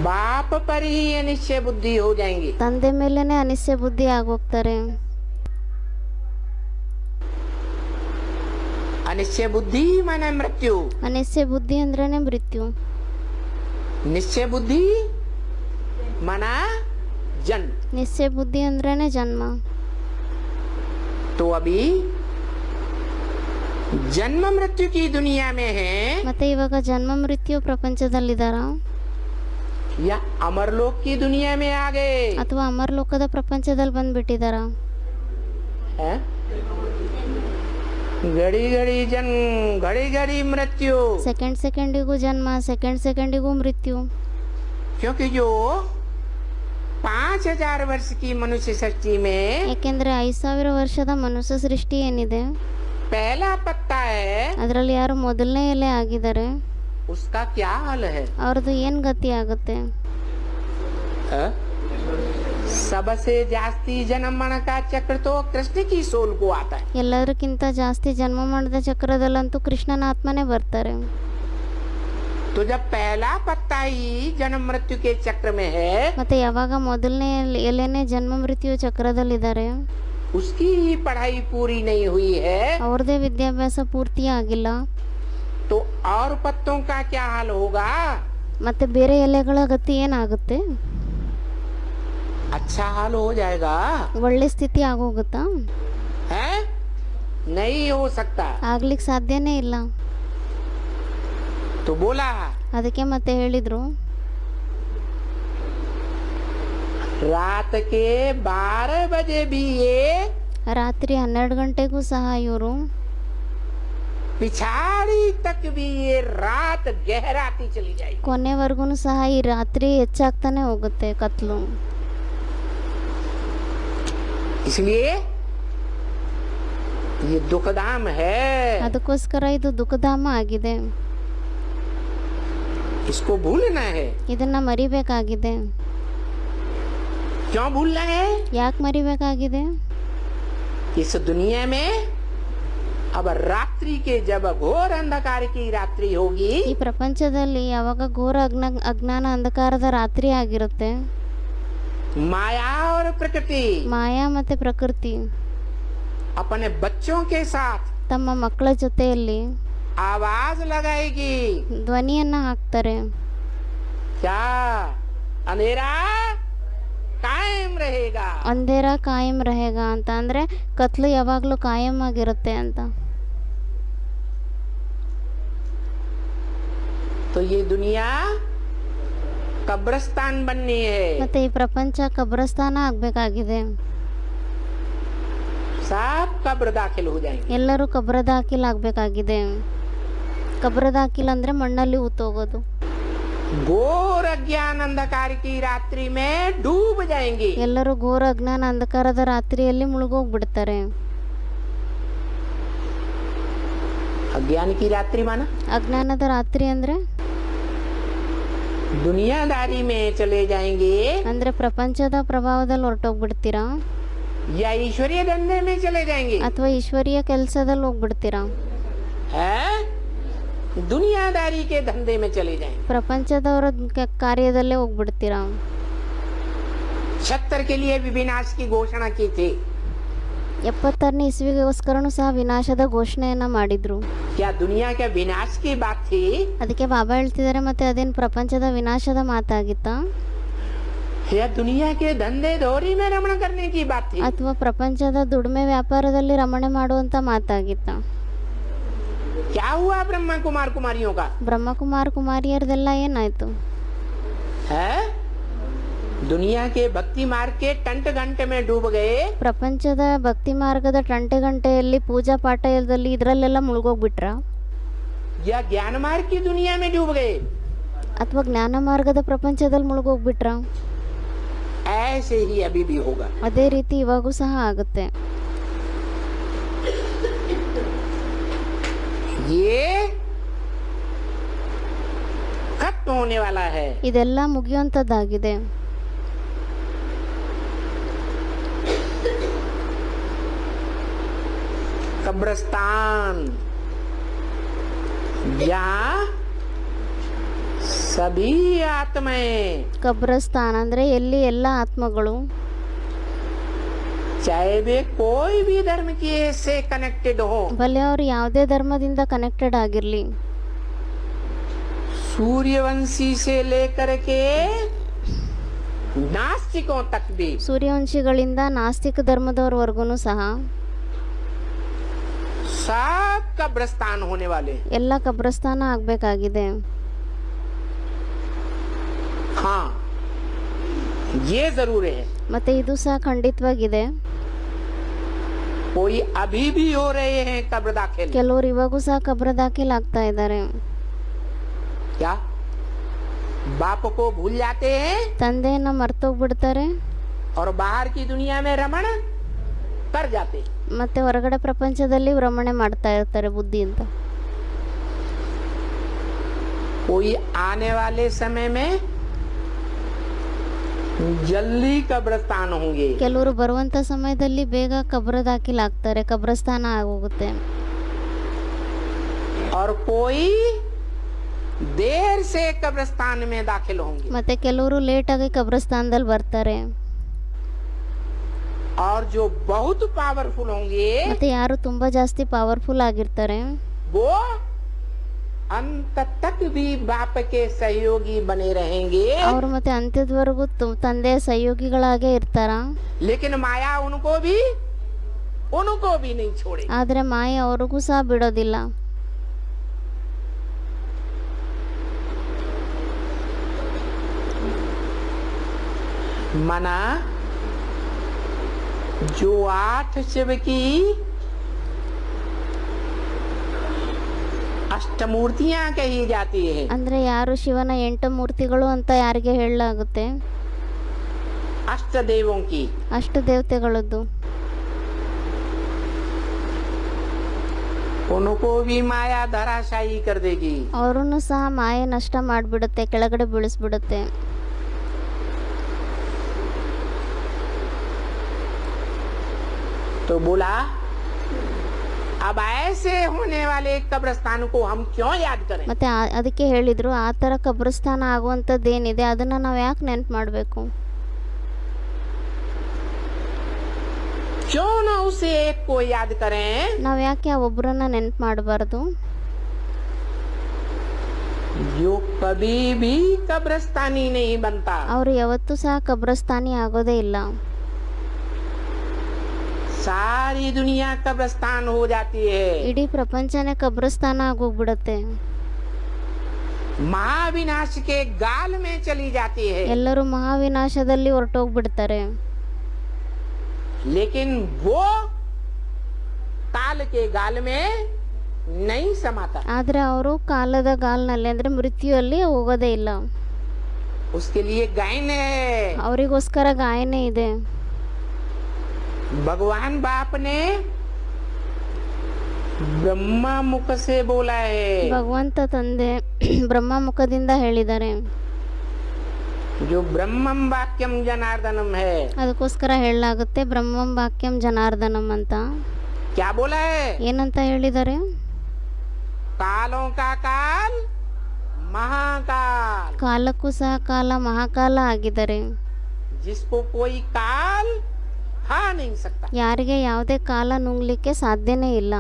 बाप पर ही अनिश्चय बुद्धि हो जाएंगे। ತಂದೆ ಮೇಲೇನೆ ಅನಿಶ್ಚಯ ಬುದ್ಧಿ ಆಗೋಗ್ತಾರೆ। अनिश्चय बुद्धि माने मृत्यु, ಅನಿಶ್ಚಯ ಬುದ್ಧಿ ಅಂದ್ರೇನೆ ಮೃತ್ಯು। निश्चय बुद्धि माना जन्म। ನಿಶ್ಚಯ ಬುದ್ಧಿ ಅಂದ್ರೇನೆ ಜನ್ಮ। तो अभी जन्म मृत्यु की दुनिया में है ಮತ್ತೆ ಇವಾಗ ಜನ್ಮ ಮೃತ್ಯು ಪ್ರಪಂಚದಲ್ಲಿದಾರ या अमरलोक की दुनिया में आ गए, ಅಥವಾ ಅಮರಲೋಕದ ಪ್ರಪಂಚದಲ್ಲಿ ಬಂದ್ಬಿಟ್ಟಿದಾರ। घड़ी घड़ी जन्म घड़ी घड़ी मृत्यु। ಸೆಕೆಂಡ್ ಸೆಕೆಂಡಿಗೂ ಜನ್ಮ, ಸೆಕೆಂಡ್ ಸೆಕೆಂಡಿಗೂ ಮೃತ್ಯು। क्योंकि जो 5000 वर्ष की मनुष्य सृष्टि में ಯಾಕೆಂದ್ರೆ 5000 ವರ್ಷದ ಮನುಷ್ಯ ಸೃಷ್ಟಿ ಏನಿದೆ पहला पत्ता है, ಅದರಲ್ಲಿ ಯಾರು ಮೊದಲನೇ ಎಲೆ ಆಗಿದ್ದಾರೆ उसका क्या हाल है? ಅವ್ರದ್ದು ಏನ್ ಗತಿ ಆಗುತ್ತೆ? सबसे जास्ती जन्म मरण का चक्र तो कृष्ण की सोल को आता है। ಎಲ್ಲದಕ್ಕಿಂತ ಜಾಸ್ತಿ ಜನ್ಮ ಮಾಡಿದ ಚಕ್ರದಲ್ಲಂತೂ ಕೃಷ್ಣನ ಆತ್ಮನೇ ಬರ್ತಾರೆ। तो जब पहला पत्ता ही जन्म मृत्यु के चक्र में है, ಮತ್ತೆ ಯಾವಾಗ ಮೊದಲನೇ ಎಲೆನೇ ಜನ್ಮ ಮೃತ್ಯು ಚಕ್ರದಲ್ಲಿದ್ದಾರೆ उसकी ही पढ़ाई पूरी नहीं हुई है, ಅವ್ರದೇ ವಿದ್ಯಾಭ್ಯಾಸ ಪೂರ್ತಿ ಆಗಿಲ್ಲ, तो और पत्तों का क्या हाल होगा? ಮತ್ತೆ ಬೇರೆ ಎಲೆಗಳ ಗತಿ ಏನಾಗುತ್ತೆ? अच्छा हाल हो जाएगा ಒಳ್ಳೆ ಸ್ಥಿತಿ ಆಗೋಗುತ್ತಾ? है? नहीं हो सकता। ಆಗ್ಲಿಕ್ಕೆ ಸಾಧ್ಯನೇ ಇಲ್ಲ। तो बोला ಅದಕ್ಕೆ ಮತ್ತೆ ಹೇಳಿದ್ರು रात के 12 बजे भी ये ರಾತ್ರಿ 12 ಗಂಟೆಗೂ ಸಹ ಇವರು पिछाड़ी तक भी ये रात गहराती चली जाएगी। ಕೊನೆವರೆಗೂ ಸಹ ಈ ರಾತ್ರಿ ಹೆಚ್ಚಾಗ್ತಾನೆ ಹೋಗುತ್ತೆ ಕತ್ಲು। इसलिए ये दुखधाम है, ಅದಕ್ಕೋಸ್ಕರ ಇದು ದುಃಖಧಾಮ ಆಗಿದೆ। इसको भूलना है। ಇದನ್ನ ಮರಿಬೇಕಾಗಿದೆ। क्यों भूलना है? ಯಾಕೆ ಮರಿಬೇಕಾಗಿದೆ? इस दुनिया में अब रात्रि के जब घोर अंधकार की रात्रि होगी, ಈ ಪ್ರಪಂಚದಲ್ಲಿ ಯಾವಾಗ ಘೋರ ಅಜ್ಞಾನ ಅಂಧಕಾರದ ರಾತ್ರಿ ಆಗಿರುತ್ತೆ, माया और प्रकृति ಮಾಯಾ ಮತ್ತೆ ಪ್ರಕೃತಿ अपने बच्चों के साथ ತಮ್ಮ ಮಕ್ಕಳ ಜೊತೆಯಲ್ಲಿ आवाज लगाएगी। ಧ್ವನಿಯನ್ನ ಹಾಕ್ತಾರೆ। क्या अंधेरा कायम रहेगा? ಅಂಧೇರ ಕಾಯಂ रहेगा ಅಂತ ಅಂದ್ರೆ ಕತ್ಲು ಯಾವಾಗ್ಲೂ ಕಾಯಂ ಆಗಿರುತ್ತೆ ಅಂತ। तो ये दुनिया कब्रिस्तान बननी है। ಮತ್ತೆ ಈ ಪ್ರಪಂಚ ಕಬ್ರಸ್ಥಾನ ಆಗ್ಬೇಕಾಗಿದೆ। सब कब्र दाखिल हो जाएंगे। ಎಲ್ಲರೂ ಕಬ್ರ ದಾಖಿಲ್ ಆಗ್ಬೇಕಾಗಿದೆ। ಕಬ್ರ ದಾಖಿಲ್ ಅಂದ್ರೆ ಮಣ್ಣಲ್ಲಿ ಊತೋಗೋದು। घोर अज्ञान अंधकार की रात्रि में डूब जाएंगे। ಎಲ್ಲರೂ ಘೋರ ಅಜ್ಞಾನ ಅಂಧಕಾರದ ರಾತ್ರಿಯಲ್ಲಿ ಮುಳುಗೋಗ್ಬಿಡ್ತಾರೆ। अज्ञान की रात्रि माना ಅಜ್ಞಾನದ ರಾತ್ರಿ ಅಂದರೆ दुनियादारी में चले जाएंगे ಅಂದರೆ ಪ್ರಪಂಚದ ಪ್ರಭಾವದಲ್ಲಿ ಹೊರಟೋಗ್ಬಿಡ್ತೀರಾ या ईश्वरीय धंधे में चले जाएंगे ಅಥವಾ ಈಶ್ವರೀಯ ಕೆಲಸದಲ್ಲಿ ಹೋಗ್ಬಿಡ್ತೀರಾ है दुनियादारी के धंधे में चले जाएंगे ಪ್ರಪಂಚದವರ ಕಾರ್ಯದಲ್ಲೇ ಹೋಗ್ಬಿಡ್ತೀರಾ 76 के लिए भी विनाश की घोषणा की थी 76ನೇ ಇಸ್ವಿಗೋಸ್ಕರನೂ ಸಹ ವಿನಾಶದ ಘೋಷಣೆಯನ್ನ ಮಾಡಿದ್ರು क्या दुनिया के विनाश की बात थी ಅದಕ್ಕೆ ಬಾಬಾ ಹೇಳ್ತಿದ್ದಾರೆ ಮತ್ತೆ ಅದೇನು ಪ್ರಪಂಚದ ವಿನಾಶದ ಮಾತಾಗಿತ್ತಾ या दुनिया के धंधे दौरी में रमण करने की बात थी ಅಥವಾ ಪ್ರಪಂಚದ ದುಡಿಮೆ ವ್ಯಾಪಾರದಲ್ಲಿ ರಮಣೆ ಮಾಡುವಂತ ಮಾತಾಗಿತ್ತಾ क्या हुआ ब्रह्मा कुमार कुमारियों का ಬ್ರಹ್ಮಕುಮಾರ್ ಕುಮಾರಿಯರದೆಲ್ಲ ಏನಾಯ್ತು है दुनिया के भक्ति मार्ग के टंट घंटे में डूब गए ಪ್ರಪಂಚದ ಭಕ್ತಿ ಮಾರ್ಗದ ಗಂಟೆಯಲ್ಲಿ ಪೂಜಾ ಪಾಠದಲ್ಲಿ ಇದರಲ್ಲೆಲ್ಲ ಮುಳುಗೋಗ್ಬಿಟ್ರ या ज्ञान मार्ग की दुनिया में डूब गए ಅಥವಾ ಜ್ಞಾನ ಮಾರ್ಗದ ಪ್ರಪಂಚದಲ್ಲಿ ಮುಳುಗೋಗ್ಬಿಟ್ರ ऐसे ही अभी भी होगा ಅದೇ ರೀತಿ ಇವಾಗೂ ಸಹ ಆಗುತ್ತೆ ये खत्म होने वाला है ಇದೆಲ್ಲ ಮುಗಿಯುವಂತದ್ದಾಗಿದೆ कब्रिस्तान जहाँ सभी आत्माएं ಕಬ್ರಸ್ತಾನ್ ಅಂದ್ರೆ ಎಲ್ಲಿ ಎಲ್ಲ ಆತ್ಮಗಳು चाहे वे कोई भी धर्म के से कनेक्टेड हो ಭಲೆ ಅವರು ಯಾವುದೇ ಧರ್ಮದಿಂದ ಕನೆಕ್ಟೆಡ್ ಆಗಿರ್ಲಿ सूर्यवंशी से लेकर के नास्तिकों तक भी ಸೂರ್ಯವಂಶಿಗಳಿಂದ ನಾಸ್ತಿಕ ಧರ್ಮದವರವರೆಗೂ ಸಹ सब कब्रिस्तान होने वाले ಎಲ್ಲ ಕಬ್ರಸ್ತಾನ ಆಗ್ಬೇಕಾಗಿದೆ हाँ ये जरूर है ಮತ್ತೆ ಇದು ಸಹ ಖಂಡಿತವಾಗಿದೆ कोई अभी भी हो रहे हैं कब्र दाखिल ಕೆಲವರು ಇವಾಗೂ ಸಹ ಕಬ್ರ ದಾಖಲಾಗ್ತಾ ಇದ್ದಾರೆ क्या बाप को भूल जाते हैं ತಂದೆಯನ್ನ ಮರ್ತೋಗ್ಬಿಡ್ತಾರೆ और बाहर की दुनिया में रमण कर जाते हैं ಮತ್ತೆ ಹೊರಗಡೆ ಪ್ರಪಂಚದಲ್ಲಿ ಭ್ರಮಣೆ ಮಾಡ್ತಾ ಇರ್ತಾರೆ ಬುದ್ಧಿಯಿಂದ कोई आने वाले समय में जल्दी कब्रिस्तान होंगे ಕೆಲವರು ಬರುವಂತ ಸಮಯದಲ್ಲಿ ಬೇಗ ಕಬ್ರ ದಾಖಲಾಗ್ತಾರೆ ಕಬ್ರಸ್ತಾನ ಆಗೋಗುತ್ತೆ और कोई देर से कब्रिस्तान में दाखिल होंगे ಮತ್ತೆ ಕೆಲವರು ಲೇಟ್ ಆಗಿ ಕಬ್ರಸ್ತಾನದಲ್ಲಿ ಬರ್ತಾರೆ और जो बहुत पावरफुल होंगे ಮತ್ತೆ ಯಾರು ತುಂಬಾ ಜಾಸ್ತಿ ಪವರ್ಫುಲ್ ಆಗಿರ್ತಾರೆ वो अंत तक भी बाप के सहयोगी बने रहेंगे ಅವರು ಮತ್ತೆ ಅಂತ್ಯದವರೆಗೂ ತಂದೆಯ ಸಹಯೋಗಿಗಳಾಗೇ ಇರ್ತಾರ लेकिन माया उनको भी नहीं छोड़े ಆದ್ರೆ ಮಾಯೆ ಅವ್ರಿಗೂ ಸಹ ಬಿಡೋದಿಲ್ಲ मना जो 8 शिव की अष्टमूर्तियां कही जाती है ಅಂದ್ರೆ ಯಾರು ಶಿವನ 8 ಮೂರ್ತಿಗಳು ಅಂತ ಯಾರಿಗೆ ಹೇಳಲಾಗುತ್ತೆ अष्ट देवों की ಅಷ್ಟ ದೇವತೆಗಳದ್ದು उनको भी माया धराशायी कर देगी ಅವರನ್ನು ಸಹ ಮಾಯೆ ನಷ್ಟ ಮಾಡಿಬಿಡುತ್ತೆ ಕೆಳಗಡೆ ಬೀಳಿಸ್ಬಿಡುತ್ತೆ तो बोला अब ऐसे होने वाले कब्रिस्तान को हम क्यों याद करें ಮತ್ತೆ ಅದಕ್ಕೆ ಹೇಳಿದ್ರು ಆ ತರ ಕಬ್ರಸ್ತಾನ ಆಗುವಂತದ್ದೇನಿದೆ ಅದನ್ನ ನಾವು ಯಾಕೆ ನೆನ್ಪು ಮಾಡಬೇಕು क्यों ना उसे एक को याद करें ನಾವು ಯಾಕೆ ಆ ಒಬ್ಬರನ್ನ ನೆನ್ಪು ಮಾಡಬಾರ್ದು जो कभी भी कब्रिस्तानी नहीं बनता ಅವರು ಯಾವತ್ತೂ ಸಹ ಕಬ್ರಸ್ತಾನಿ ಆಗೋದೇ ಇಲ್ಲ सारी दुनिया कब्रिस्तान हो जाती है ಇಡೀ ಪ್ರಪಂಚನೇ ಕಬ್ರಸ್ತಾನ ಆಗೋಗ್ಬಿಡುತ್ತೆ महाविनाश के गाल में चली जाती है ಎಲ್ಲರೂ ಮಹಾವಿನಾಶದಲ್ಲಿ ಹೊರಟೋಗ್ಬಿಡ್ತಾರೆ लेकिन वो काल के गाल में नहीं समाता ಆದ್ರೆ ಅವರು ಕಾಲದ ಗಾಲ್ನಲ್ಲಿ ಅಂದ್ರೆ ಮೃತ್ಯುವಲ್ಲಿ ಹೋಗೋದೇ ಇಲ್ಲ उसके लिए गायन है ಅವರಿಗೋಸ್ಕರ ಗಾಯನೇ ಇದೆ भगवान बाप ने ब्रह्मा मुख से बोला है। ಭಗವಂತ ತಂದೆ ಬ್ರಹ್ಮ ಮುಖದಿಂದ ಹೇಳಿದ್ದಾರೆ. जो ब्रह्मम वाक्यम जनार्दनम है। ಅದಕ್ಕೋಸ್ಕರ ಹೇಳಲಾಗುತ್ತೆ ಬ್ರಹ್ಮಂ ವಾಕ್ಯಂ ಜನಾರ್ದನಂ ಅಂತ. क्या बोला है? ಏನಂತ ಹೇಳಿದ್ದಾರೆ? कालों का काल महाकाल। ಕಾಲಕ್ಕೂ ಸಹ ಕಾಲ ಮಹಾಕಾಲ ಆಗಿದ್ದಾರೆ. जिसको कोई काल हा नहीं सकता। ಯಾರಿಗೆ ಯಾವುದೇ ಕಾಲ ನುಂಗ್ಲಿಕ್ಕೆ ಸಾಧ್ಯನೇ ಇಲ್ಲ.